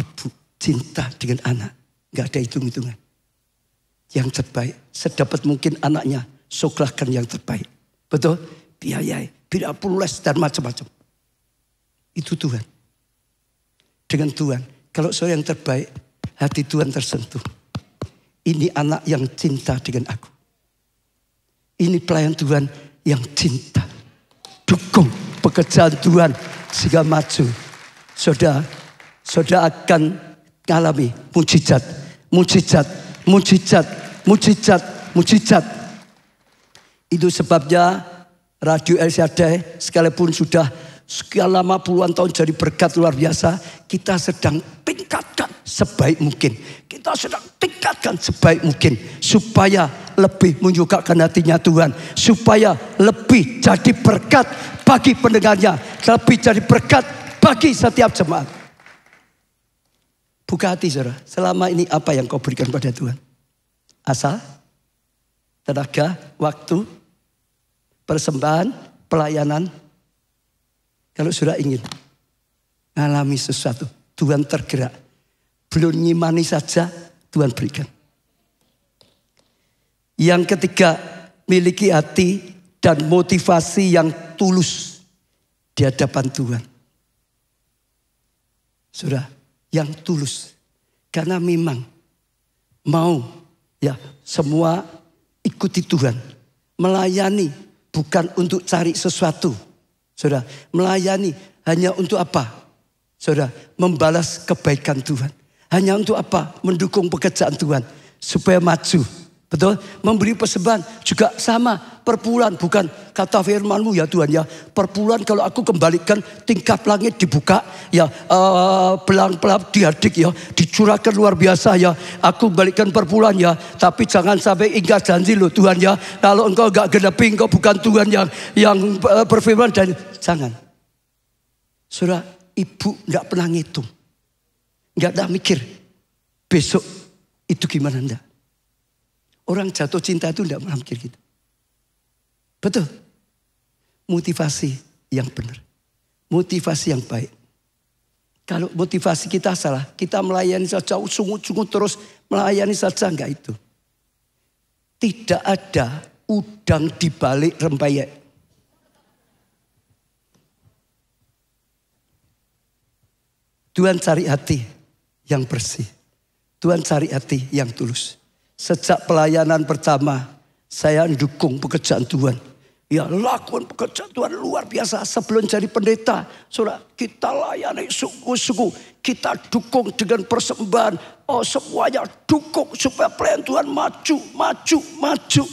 [SPEAKER 1] Ibu cinta dengan anak, enggak ada hitung-hitungan. Yang terbaik, sedapat mungkin anaknya, sekolahkan yang terbaik. Betul? Biayai, tidak perlu les dan macam-macam. Itu Tuhan. Dengan Tuhan, kalau saya yang terbaik, hati Tuhan tersentuh. Ini anak yang cinta dengan aku. Ini pelayan Tuhan yang cinta. Dukung pekerjaan Tuhan sehingga maju. Saudara akan mengalami mujizat, mujizat, mujizat, mujizat, mujizat. Itu sebabnya Radio El Shaddai sekalipun sudah sekian lama puluhan tahun jadi berkat luar biasa, kita sedang tingkatkan sebaik mungkin. Kita sedang tingkatkan sebaik mungkin supaya lebih menyukakan hatinya Tuhan, supaya lebih jadi berkat bagi pendengarnya, lebih jadi berkat bagi setiap jemaat. Buka hati saudara, selama ini apa yang kau berikan pada Tuhan? Asa, tenaga, waktu, persembahan, pelayanan. Kalau saudara ingin mengalami sesuatu, Tuhan tergerak. Belum nyimani saja, Tuhan berikan. Yang ketiga, miliki hati dan motivasi yang tulus di hadapan Tuhan. Saudara, yang tulus. Karena memang mau ya semua ikuti Tuhan. Melayani bukan untuk cari sesuatu. Saudara, melayani hanya untuk apa? Saudara, membalas kebaikan Tuhan. Hanya untuk apa? Mendukung pekerjaan Tuhan. Supaya maju. Betul? Memberi persembahan juga sama. Per bulan. Bukan kata firman-Mu ya Tuhan ya. Per bulan kalau aku kembalikan tingkap langit dibuka. Ya belang-belang diadik ya. Dicurahkan luar biasa ya. Aku kembalikan per bulan ya. Tapi jangan sampai ingat janji loh Tuhan ya. Kalau engkau gak genepi, engkau bukan Tuhan yang berfirman. Dan jangan. Saudara, ibu gak pernah ngitung. Gak ada mikir. Besok itu gimana enggak. Orang jatuh cinta itu enggak pernah mikir gitu. Betul. Motivasi yang benar. Motivasi yang baik. Kalau motivasi kita salah, kita melayani saja, sungguh-sungguh terus melayani saja, enggak itu. Tidak ada udang di balik rempeyek. Tuhan cari hati yang bersih. Tuhan cari hati yang tulus. Sejak pelayanan pertama, saya mendukung pekerjaan Tuhan. Ya, lakukan pekerjaan Tuhan luar biasa. Sebelum jadi pendeta, saudara, kita layani sungguh-sungguh. Kita dukung dengan persembahan. Oh, semuanya dukung supaya pelayanan Tuhan maju, maju, maju.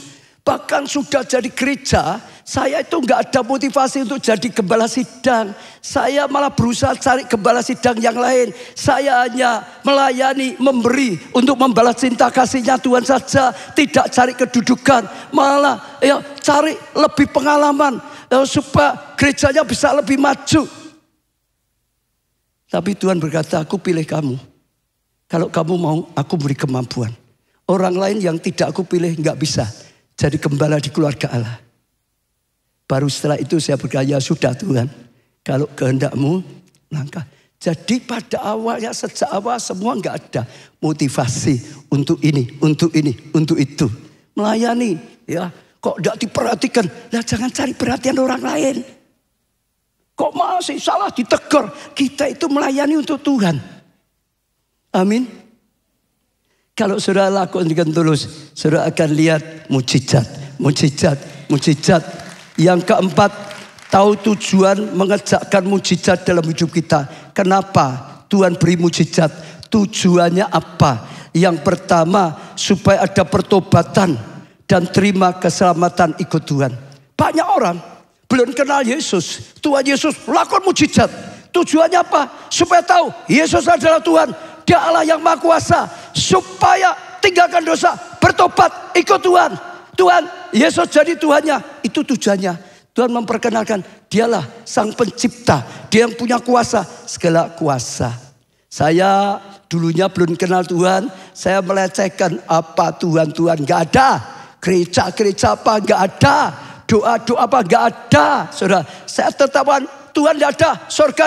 [SPEAKER 1] Bahkan sudah jadi gereja, saya itu nggak ada motivasi untuk jadi gembala sidang. Saya malah berusaha cari gembala sidang yang lain. Saya hanya melayani, memberi untuk membalas cinta kasihnya Tuhan saja. Tidak cari kedudukan, malah ya cari lebih pengalaman supaya gerejanya bisa lebih maju. Tapi Tuhan berkata, aku pilih kamu. Kalau kamu mau, aku beri kemampuan. Orang lain yang tidak aku pilih nggak bisa jadi gembala di keluarga Allah. Baru setelah itu saya berkata, ya sudah Tuhan. Kalau kehendak-Mu, langkah. Jadi pada awalnya, sejak awal semua nggak ada motivasi untuk ini, untuk ini, untuk itu. Melayani, ya kok nggak diperhatikan? Lah jangan cari perhatian orang lain. Kok masih salah ditegur? Kita itu melayani untuk Tuhan. Amin. Kalau saudara lakukan dengan tulus, saudara akan lihat mujizat, mujizat, mujizat. Yang keempat, tahu tujuan mengerjakan mujizat dalam hidup kita. Kenapa Tuhan beri mujizat? Tujuannya apa? Yang pertama, supaya ada pertobatan dan terima keselamatan ikut Tuhan. Banyak orang belum kenal Yesus. Tuhan Yesus lakukan mujizat. Tujuannya apa? Supaya tahu Yesus adalah Tuhan. Dia Allah yang Maha Kuasa. Supaya tinggalkan dosa, bertobat, ikut Tuhan. Tuhan, Yesus jadi Tuhannya. Itu tujuannya. Tuhan memperkenalkan dialah sang pencipta. Dia yang punya kuasa, segala kuasa. Saya dulunya belum kenal Tuhan. Saya melecehkan apa Tuhan-Tuhan. Gak ada. Gereja-gereja apa gak ada. Doa-doa apa gak ada. Saudara, saya tetapkan Tuhan gak ada. Surga,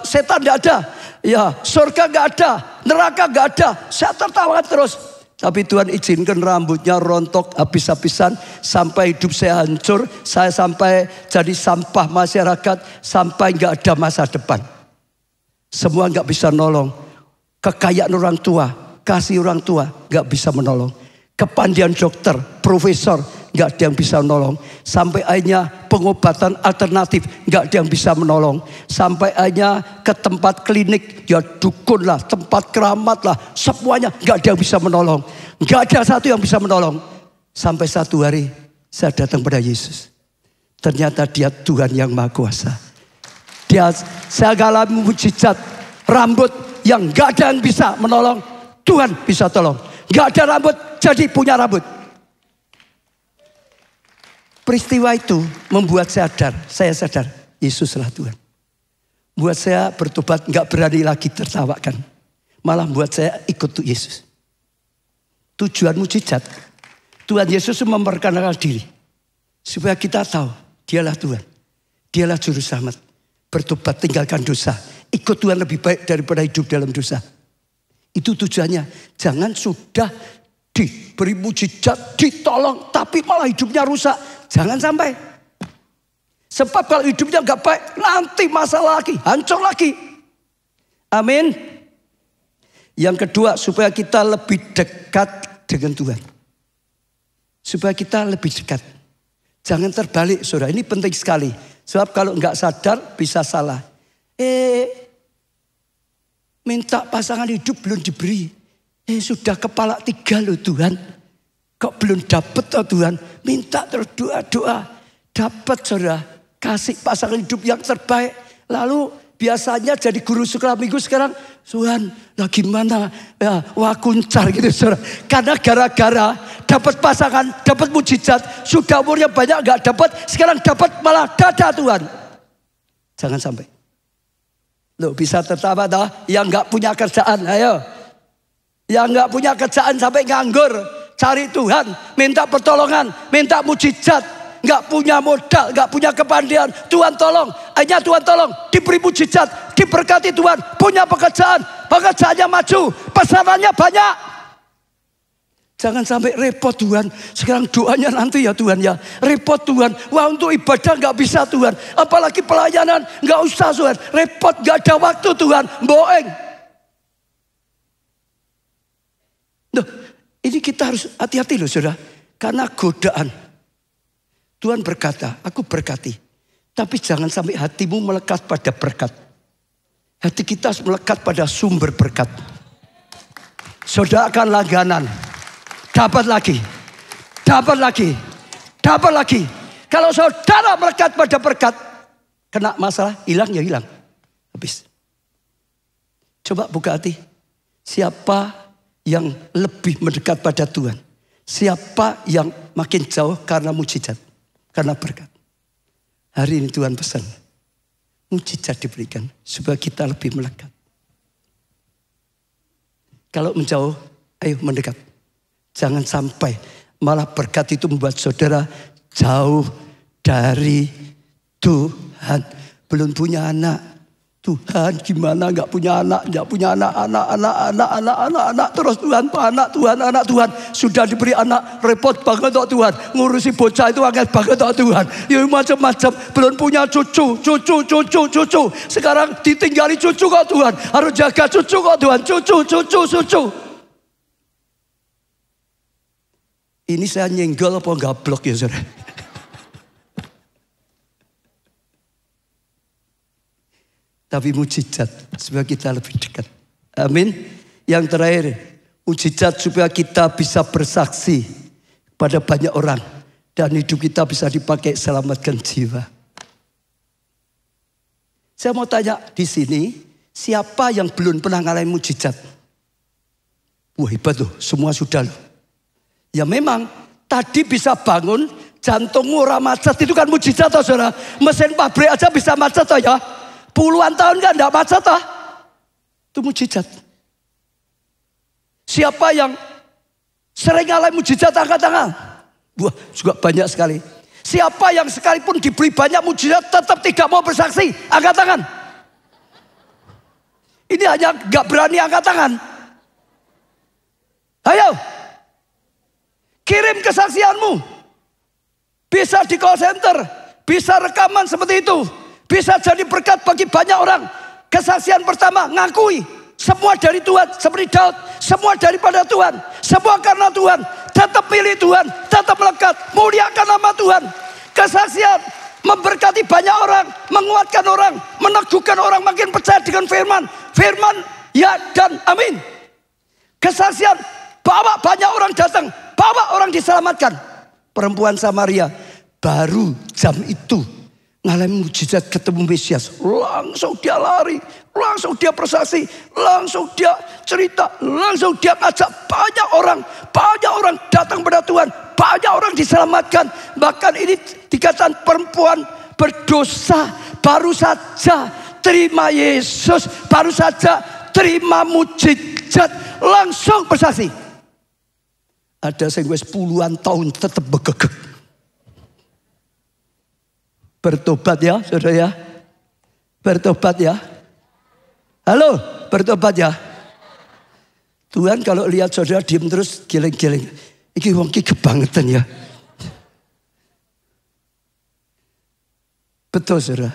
[SPEAKER 1] setan gak ada. Ya, surga gak ada. Neraka gak ada. Saya tertawakan terus. Tapi Tuhan izinkan rambutnya rontok habis-habisan. Sampai hidup saya hancur. Saya sampai jadi sampah masyarakat. Sampai gak ada masa depan. Semua gak bisa nolong. Kekayaan orang tua, kasih orang tua gak bisa menolong. Kepandaian dokter, profesor, gak ada yang bisa menolong. Sampai akhirnya pengobatan alternatif, gak ada yang bisa menolong. Sampai akhirnya ke tempat klinik, ya dukun lah, tempat keramat lah, semuanya gak ada yang bisa menolong. Gak ada satu yang bisa menolong. Sampai satu hari saya datang pada Yesus. Ternyata dia Tuhan yang Maha Kuasa. Dia segala mujizat, rambut yang gak ada yang bisa menolong, Tuhan bisa tolong. Gak ada rambut, jadi punya rambut. Peristiwa itu membuat saya sadar, Yesuslah Tuhan. Buat saya bertobat, gak berani lagi tertawakan. Malah buat saya ikut Yesus. Tujuan mujizat, Tuhan Yesus memperkenalkan diri. Supaya kita tahu, dialah Tuhan. Dialah Juru Selamat. Bertobat, tinggalkan dosa. Ikut Tuhan lebih baik daripada hidup dalam dosa. Itu tujuannya. Jangan sudah diberi mujizat, ditolong, tapi malah hidupnya rusak. Jangan sampai. Sebab kalau hidupnya gak baik, nanti masalah lagi, hancur lagi. Amin. Yang kedua, supaya kita lebih dekat dengan Tuhan. Supaya kita lebih dekat. Jangan terbalik, saudara. Ini penting sekali. Sebab kalau gak sadar, bisa salah. Minta pasangan hidup belum diberi. Sudah kepala 3 loh Tuhan. Kok belum dapat oh Tuhan. Minta terus doa-doa. Dapat saudara. Kasih pasangan hidup yang terbaik. Lalu biasanya jadi guru sekolah minggu sekarang. Tuhan lah gimana. Ya, wah kuncar gitu saudara. Karena gara-gara dapat pasangan. Dapat mujizat. Sudah umurnya banyak gak dapat. Sekarang dapat malah dada Tuhan. Jangan sampai. Loh bisa tertawa toh? Yang gak punya kerjaan, ayo. Yang gak punya kerjaan sampai nganggur. Cari Tuhan, minta pertolongan, minta mujizat. Gak punya modal, gak punya kepandaian. Tuhan tolong, hanya Tuhan tolong. Diberi mujizat, diberkati Tuhan. Punya pekerjaan, pekerjaannya maju. Pesanannya banyak. Jangan sampai repot Tuhan. Sekarang doanya nanti ya Tuhan ya. Repot Tuhan. Wah untuk ibadah gak bisa Tuhan. Apalagi pelayanan gak usah Tuhan. Repot gak ada waktu Tuhan. Boeng. Loh, ini kita harus hati-hati loh saudara. Karena godaan. Tuhan berkata, aku berkati. Tapi jangan sampai hatimu melekat pada berkat. Hati kita harus melekat pada sumber berkat. Saudara akan langganan. Dapat lagi. Dapat lagi. Dapat lagi. Kalau saudara melekat pada berkat. Kena masalah, hilang ya hilang. Habis. Coba buka hati. Siapa yang lebih mendekat pada Tuhan? Siapa yang makin jauh karena mujizat? Karena berkat. Hari ini Tuhan pesan. Mujizat diberikan. Supaya kita lebih melekat. Kalau menjauh, ayo mendekat. Jangan sampai malah berkat itu membuat saudara jauh dari Tuhan. Belum punya anak, Tuhan gimana nggak punya anak, anak. Terus Tuhan, anak Tuhan. Sudah diberi anak, repot banget toh Tuhan. Ngurusi bocah itu angel banget toh Tuhan. Ya macam-macam, belum punya cucu. Sekarang ditinggali cucu kok Tuhan. Harus jaga cucu kok Tuhan, cucu. Ini saya nyenggol apa gablok ya saudara? Tapi mujizat supaya kita lebih dekat. Amin. Yang terakhir, mujizat supaya kita bisa bersaksi pada banyak orang. Dan hidup kita bisa dipakai selamatkan jiwa. Saya mau tanya di sini, siapa yang belum pernah ngalamin mujizat? Wah hebat loh, semua sudah loh. Ya memang, tadi bisa bangun, jantungmu ora macet, itu kan mujizat toh saudara. Mesin pabrik aja bisa macet toh ya. Puluhan tahun kan enggak macet toh. Itu mujizat. Siapa yang sering ngalamin mujizat angkat tangan? Wah, juga banyak sekali. Siapa yang sekalipun diberi banyak mujizat tetap tidak mau bersaksi? Angkat tangan. Ini hanya enggak berani angkat tangan. Ayo. Kirim kesaksianmu. Bisa di call center, bisa rekaman seperti itu. Bisa jadi berkat bagi banyak orang. Kesaksian pertama, ngakui. Semua dari Tuhan, seperti Daud. Semua daripada Tuhan. Semua karena Tuhan. Tetap pilih Tuhan, tetap melekat. Muliakan nama Tuhan. Kesaksian, memberkati banyak orang. Menguatkan orang, meneguhkan orang makin percaya dengan firman. Firman, ya dan amin. Kesaksian, bawa banyak orang datang. Bawa orang diselamatkan. Perempuan Samaria, baru jam itu ngalamin mujizat ketemu Mesias, langsung dia lari, langsung dia bersaksi, langsung dia cerita, langsung dia ngajak banyak orang datang pada Tuhan, banyak orang diselamatkan. Bahkan ini dikatakan perempuan berdosa baru saja terima Yesus, baru saja terima mujizat, langsung bersaksi. Ada yang wis puluhan tahun tetap begegek. Bertobat ya saudara ya. Bertobat ya. Halo, bertobat ya. Tuhan kalau lihat saudara diam terus geleng-geleng. Iki wong ki kebangetan ya. Betul saudara.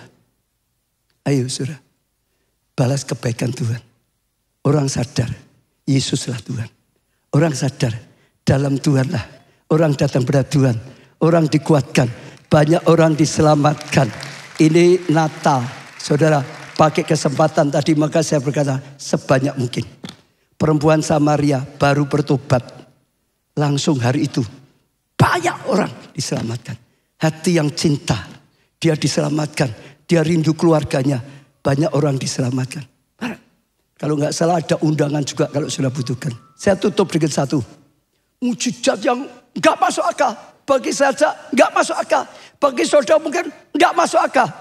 [SPEAKER 1] Ayo saudara. Balas kebaikan Tuhan. Orang sadar Yesuslah Tuhan. Orang sadar dalam Tuhanlah. Orang datang pada Tuhan. Orang dikuatkan. Banyak orang diselamatkan. Ini Natal. Saudara, pakai kesempatan tadi maka saya berkata sebanyak mungkin. Perempuan Samaria baru bertobat. Langsung hari itu banyak orang diselamatkan. Hati yang cinta, dia diselamatkan. Dia rindu keluarganya. Banyak orang diselamatkan. Kalau nggak salah ada undangan juga kalau sudah butuhkan. Saya tutup dengan satu. Mujizat yang nggak masuk akal. Bagi saya nggak masuk akal. Bagi saudara mungkin nggak masuk akal.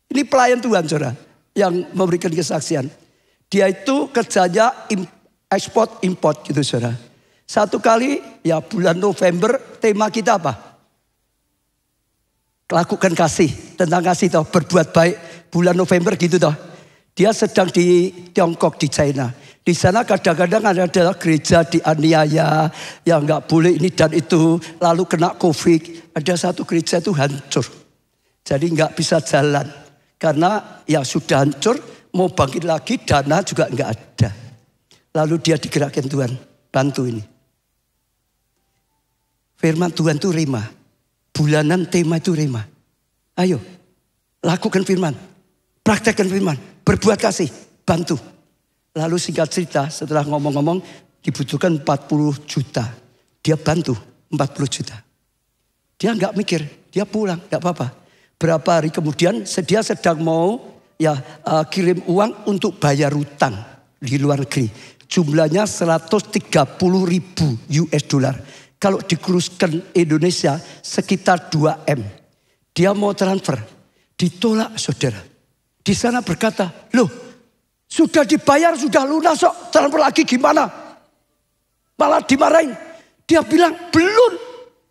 [SPEAKER 1] Ini pelayan Tuhan saudara. Yang memberikan kesaksian. Dia itu kerjanya ekspor import gitu saudara. Satu kali ya bulan November tema kita apa? Lakukan kasih. Tentang kasih toh. Berbuat baik. Bulan November gitu toh. Dia sedang di Tiongkok di China. Di sana kadang-kadang ada gereja dianiaya, yang nggak boleh ini dan itu, lalu kena COVID. Ada satu gereja itu hancur, jadi nggak bisa jalan karena ya sudah hancur, mau bangkit lagi dana juga nggak ada. Lalu dia digerakkan Tuhan, bantu ini. Firman Tuhan itu rema, bulanan tema itu rema. Ayo, lakukan firman, praktekkan firman, berbuat kasih, bantu. Lalu singkat cerita setelah ngomong-ngomong dibutuhkan 40 juta. Dia bantu 40 juta. Dia nggak mikir, dia pulang, nggak apa-apa. Berapa hari kemudian dia sedang mau kirim uang untuk bayar utang di luar negeri. Jumlahnya 130.000 US dollar. Kalau dikuruskan Indonesia sekitar 2 M. Dia mau transfer, ditolak saudara. Di sana berkata, loh, sudah dibayar, sudah lunas kok. Transfer lagi gimana? Malah dimarahin. Dia bilang belum.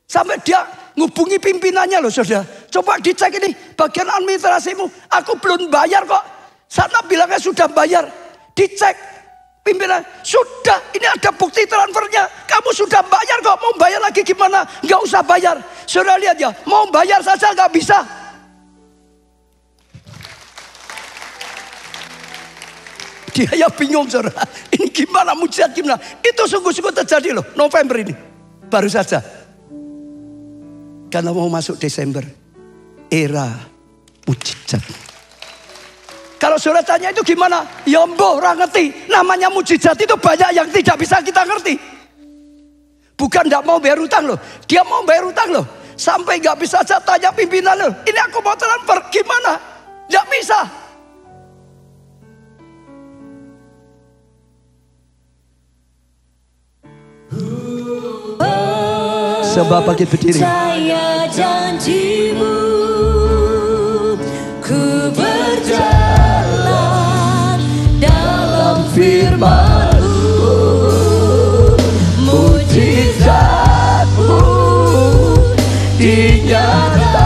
[SPEAKER 1] Sampai dia ngubungi pimpinannya loh saudara. Coba dicek ini bagian administrasimu. Aku belum bayar kok. Sana bilangnya sudah bayar. Dicek pimpinan, sudah, ini ada bukti transfernya. Kamu sudah bayar kok, mau bayar lagi gimana? Nggak usah bayar. Saudara lihat ya, mau bayar saja nggak bisa. Dia ya bingung saudara, ini gimana mujizat gimana? Itu sungguh-sungguh terjadi loh, November ini. Baru saja. Karena mau masuk Desember, era mujizat. Kalau saudara tanya itu gimana? Ya mbah, ora ngerti. Namanya mujizat itu banyak yang tidak bisa kita ngerti. Bukan tidak mau bayar utang loh, dia mau bayar utang loh. Sampai nggak bisa aja tanya pimpinan loh, ini aku mau transfer gimana? Nggak bisa. Sebab bagi berdiri.
[SPEAKER 2] Percaya janjimu, ku berjalan dalam firman-Mu, mujizat-Mu dinyatakan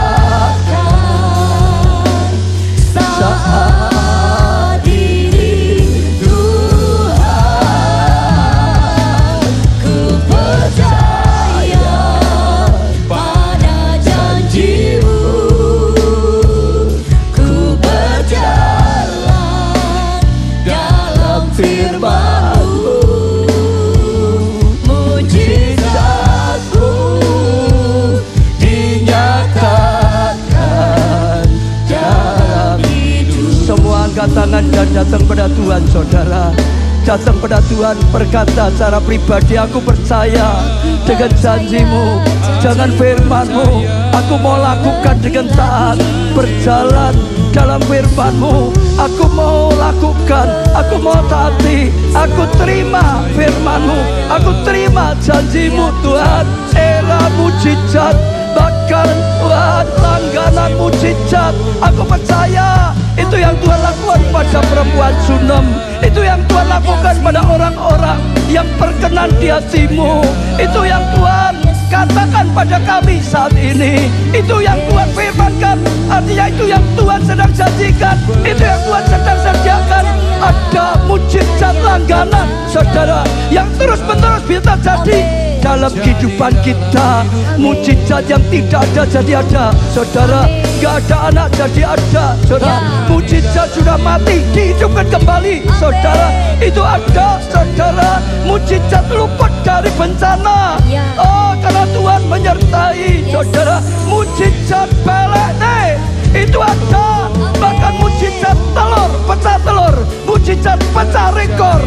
[SPEAKER 2] saat ini Tuhan. Ku percaya pada janji-Mu, ku berjalan dalam firman-Mu, mujizat-Mu dinyatakan dalam hidup.
[SPEAKER 1] Semua angkat tangan dan datang pada Tuhan saudara. Datang pada Tuhan, berkata secara pribadi, aku percaya dengan janji-Mu, dengan firman-Mu. Aku mau lakukan dengan taat, berjalan dalam firman-Mu. Aku mau lakukan, aku mau taati. Aku terima firman-Mu, aku terima janji-Mu Tuhan. Era mujizat, bahkan Tuhan langganan mujizat. Aku percaya itu yang Tuhan lakukan pada perempuan Sunem. Itu yang Tuhan lakukan pada orang-orang yang berkenan di hati-Mu. Itu yang Tuhan katakan pada kami saat ini. Itu yang Tuhan firmankan. Artinya itu yang Tuhan sedang janjikan. Itu yang Tuhan sedang sediakan. Ada mujizat langganan saudara, yang terus-menerus bisa terjadi dalam kehidupan kita. Mujizat yang tidak ada jadi ada saudara. Gak ada anak jadi ada saudara. Mujizat sudah mati dihidupkan kembali saudara. Itu ada saudara. Mujizat luput dari bencana. Oh, karena Tuhan menyertai saudara. Mujizat pelene itu ada. Bahkan mujizat telur, pecah telur, mujizat pecah rekor.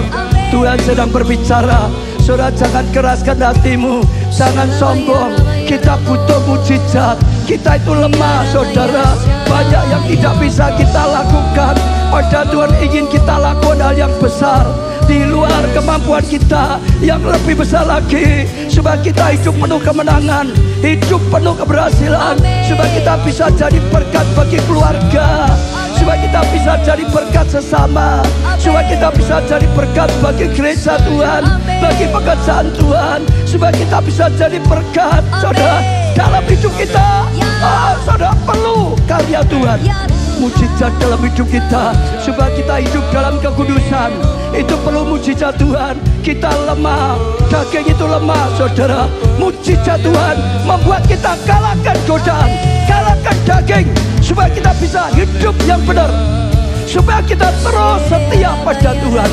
[SPEAKER 1] Tuhan sedang berbicara. Saudara, jangan keraskan hatimu, jangan sombong. Kita butuh mujizat. Kita itu lemah saudara. Banyak yang tidak bisa kita lakukan. Padahal Tuhan ingin kita lakukan hal yang besar di luar kemampuan kita, yang lebih besar lagi, supaya kita hidup penuh kemenangan, hidup penuh keberhasilan, supaya kita bisa jadi berkat bagi keluarga, supaya kita bisa jadi berkat sesama, supaya kita bisa jadi berkat bagi gereja Tuhan, bagi pekerjaan Tuhan, supaya kita bisa jadi berkat saudara dalam hidup kita. Saudara perlu karya Tuhan, mujizat dalam hidup kita, supaya kita hidup dalam kekudusan. Itu perlu mujizat Tuhan. Kita lemah, daging itu lemah saudara. Mujizat Tuhan membuat kita kalahkan godaan, kalahkan daging, supaya kita bisa hidup yang benar, supaya kita terus setia pada Tuhan.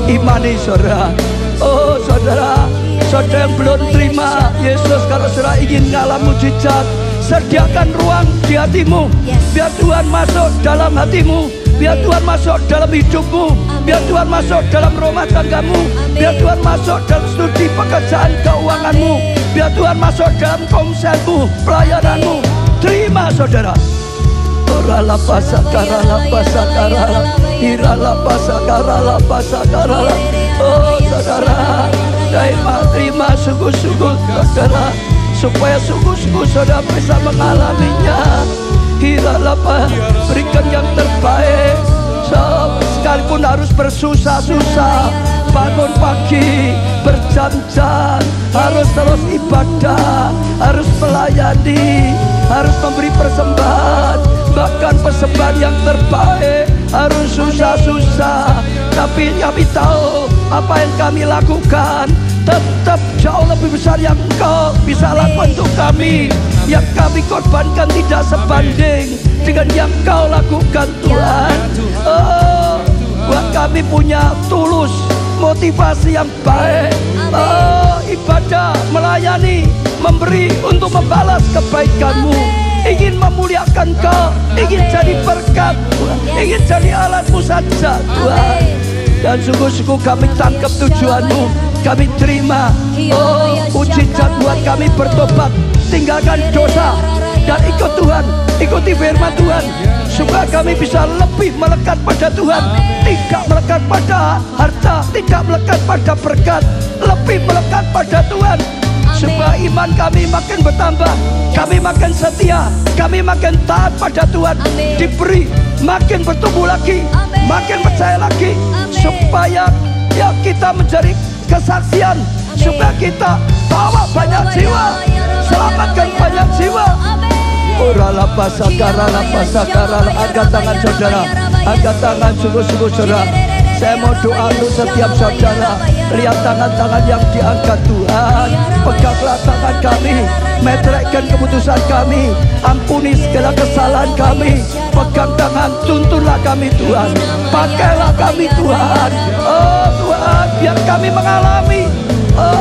[SPEAKER 1] Imani saudara. Oh saudara, saudara yang belum terima Yesus, kalau saudara ingin ngalah mujizat, sediakan ruang di hatimu. Biar Tuhan masuk dalam hatimu, biar Tuhan masuk dalam hidupmu, biar Tuhan masuk dalam rumah tanggamu, biar Tuhan masuk dalam studi pekerjaan keuanganmu, biar Tuhan masuk dalam konselmu, pelayananmu. Terima saudara. Orala pasakarala pasakarala, irala pasakarala pasakarala. Oh saudara, terima sungguh-sungguh saudara, supaya sungguh-sungguh saudara bisa mengalaminya. Hiralapa, berikan yang terbaik. Sekalipun harus bersusah-susah, bangun pagi, berjam-jam, harus terus ibadah, harus melayani, harus memberi persembahan, bahkan persembahan yang terbaik. harus susah-susah, tapi kami tahu apa yang kami lakukan tetap jauh lebih besar yang Engkau bisa lakukan untuk kami. Yang kami korbankan tidak sebanding dengan yang Kau lakukan Tuhan. Oh, buat kami punya tulus, motivasi yang baik. Oh, ibadah, melayani, memberi untuk membalas kebaikan-Mu. Ingin memuliakan Kau, ingin jadi berkat Tuhan, ingin jadi alat-Mu saja Tuhan. Dan sungguh-sungguh kami tangkap tujuan-Mu, kami terima. Oh, mujizat buat kami bertobat, tinggalkan dosa dan ikut Tuhan, ikuti firman Tuhan, supaya kami bisa lebih melekat pada Tuhan, tidak melekat pada harta, tidak melekat pada berkat, lebih melekat pada Tuhan. Supaya iman kami makin bertambah, kami makin setia, kami makin taat pada Tuhan. Diberi makin bertumbuh lagi, makin percaya lagi, supaya ya kita menjadi kesaksian, supaya kita bawa banyak jiwa, selamatkan banyak jiwa. Ora pasakara, angkat tangan saudara, angkat tangan sungguh-sungguh saudara. Saya mau doa untuk setiap saudara. Lihat tangan-tangan yang diangkat Tuhan. Peganglah tangan kami, metrekkan keputusan kami, ampuni segala kesalahan kami. Pegang tangan, tuntunlah kami Tuhan, pakailah kami Tuhan. Oh Tuhan, biar kami mengalami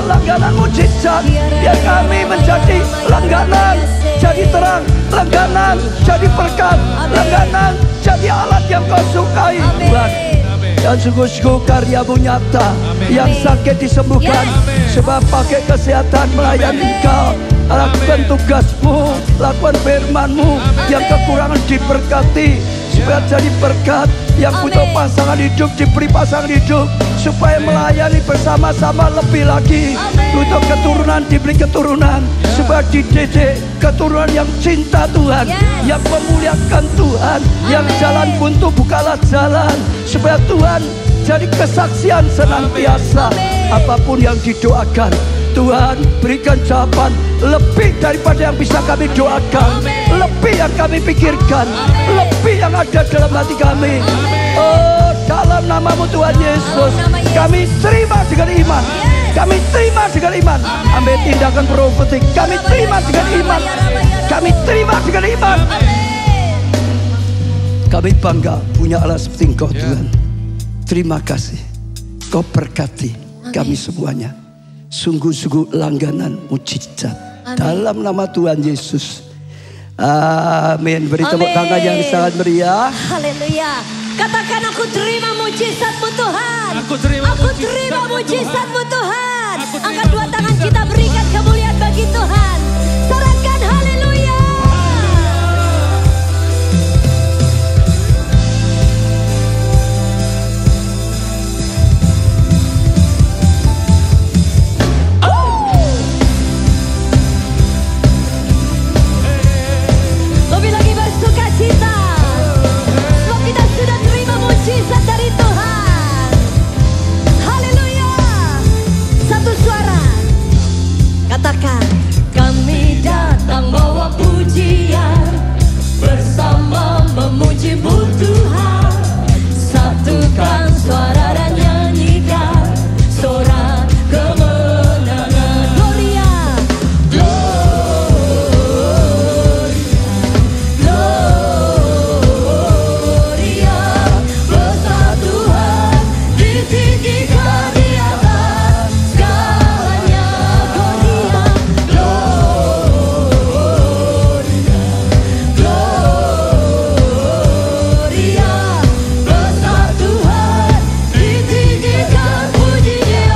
[SPEAKER 1] langganan mujizat, biar kami menjadi langganan, jadi terang, langganan, jadi berkat, langganan, jadi alat yang Kau sukai Tuhan. Dan sungguh-sungguh karya-Mu nyata, yang sakit disembuhkan, sebab pakai kesehatan melayani Engkau. Lakukan tugas-Mu, lakukan firman-Mu, yang kekurangan diberkati, supaya jadi berkat. Yang butuh pasangan hidup diberi pasangan hidup, supaya melayani bersama-sama lebih lagi. Butuh keturunan diberi keturunan, supaya dididik keturunan yang cinta Tuhan, yang memuliakan Tuhan, yang jalan buntu bukalah jalan, supaya Tuhan jadi kesaksian senantiasa. Apapun yang didoakan, Tuhan berikan jawaban lebih daripada yang bisa kami doakan, lebih yang kami pikirkan, lebih yang ada dalam hati kami. Oh, dalam nama-Mu Tuhan Yesus, kami terima dengan iman, kami terima dengan iman. Ambil tindakan profetik, kami terima dengan iman, kami terima dengan iman. Kami bangga punya Allah seperti Engkau Tuhan. Terima kasih, Kau berkati kami semuanya. Sungguh-sungguh langganan mujizat dalam nama Tuhan Yesus. Amin. Beri tepuk tangan yang sangat meriah.
[SPEAKER 2] Haleluya. Katakan, aku terima mujizat-Mu Tuhan. Aku terima mujizat-Mu Tuhan. Angkat dua tangan kita, berikan kemuliaan bagi Tuhan. Sorakan haleluya. Lebih lagi bersuka cita, sebab kita sudah terima mujizat dari Tuhan. Haleluya. Satu suara, katakan, kami datang bawa pujian, bersama memuji-Mu Tuhan. Satukan suara dan nyanyikan sorak kemenangan. Gloria, Gloria, besar Tuhan, ditinggikan di atas segalanya. Gloria, Gloria, besar Tuhan, ditinggikan pujian.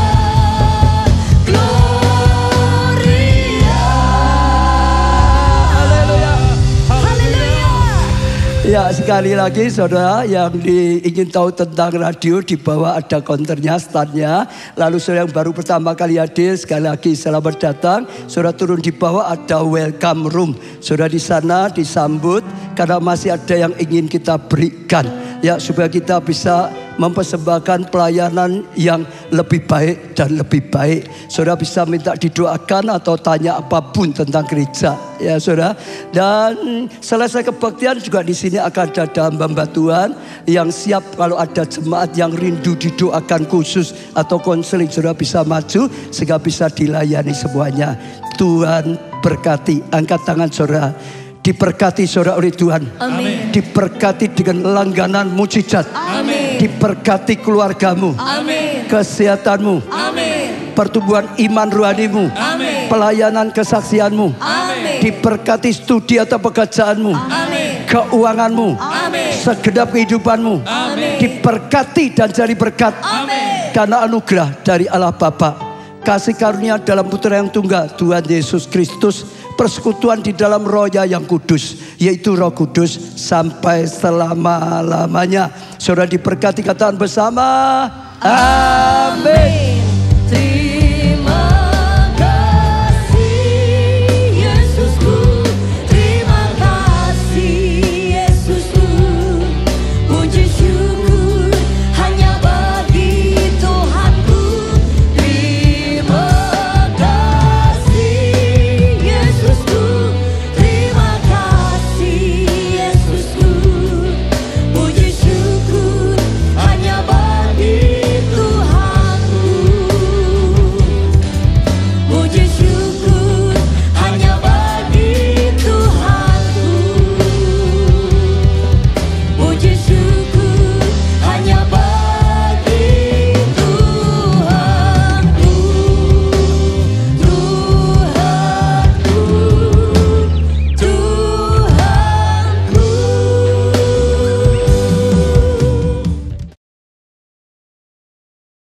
[SPEAKER 2] Gloria.
[SPEAKER 1] Haleluya.
[SPEAKER 2] Haleluya.
[SPEAKER 1] Ya, sekali lagi saudara yang ingin tahu tentang radio, di bawah ada konternya, standnya. Lalu saudara yang baru pertama kali hadir, sekali lagi selamat datang. Saudara turun di bawah ada welcome room. Saudara di sana disambut karena masih ada yang ingin kita berikan, ya, supaya kita bisa mempersembahkan pelayanan yang lebih baik dan lebih baik. Saudara bisa minta didoakan atau tanya apapun tentang gereja, ya saudara. Dan selesai kebaktian juga di sini akan ada hamba Tuhan yang siap kalau ada jemaat yang rindu didoakan khusus atau konseling, saudara bisa maju sehingga bisa dilayani semuanya. Tuhan berkati. Angkat tangan saudara. Diberkati saudara oleh Tuhan.
[SPEAKER 2] Amin.
[SPEAKER 1] Diberkati dengan langganan mujizat.
[SPEAKER 2] Amin.
[SPEAKER 1] Diberkati keluargamu.
[SPEAKER 2] Amin.
[SPEAKER 1] Kesehatanmu.
[SPEAKER 2] Amin.
[SPEAKER 1] Pertumbuhan iman rohanimu.
[SPEAKER 2] Amin.
[SPEAKER 1] Pelayanan kesaksianmu.
[SPEAKER 2] Amin.
[SPEAKER 1] Diberkati studi atau pekerjaanmu.
[SPEAKER 2] Amin.
[SPEAKER 1] Keuanganmu.
[SPEAKER 2] Amin.
[SPEAKER 1] Segenap kehidupanmu.
[SPEAKER 2] Amin.
[SPEAKER 1] Diberkati dan jadi berkat.
[SPEAKER 2] Amin.
[SPEAKER 1] Karena anugerah dari Allah Bapa, kasih karunia dalam Putra yang tunggal Tuhan Yesus Kristus, persekutuan di dalam Roh-Nya yang kudus, yaitu Roh Kudus sampai selama-lamanya. Saudara diberkati, katakan bersama. Amin.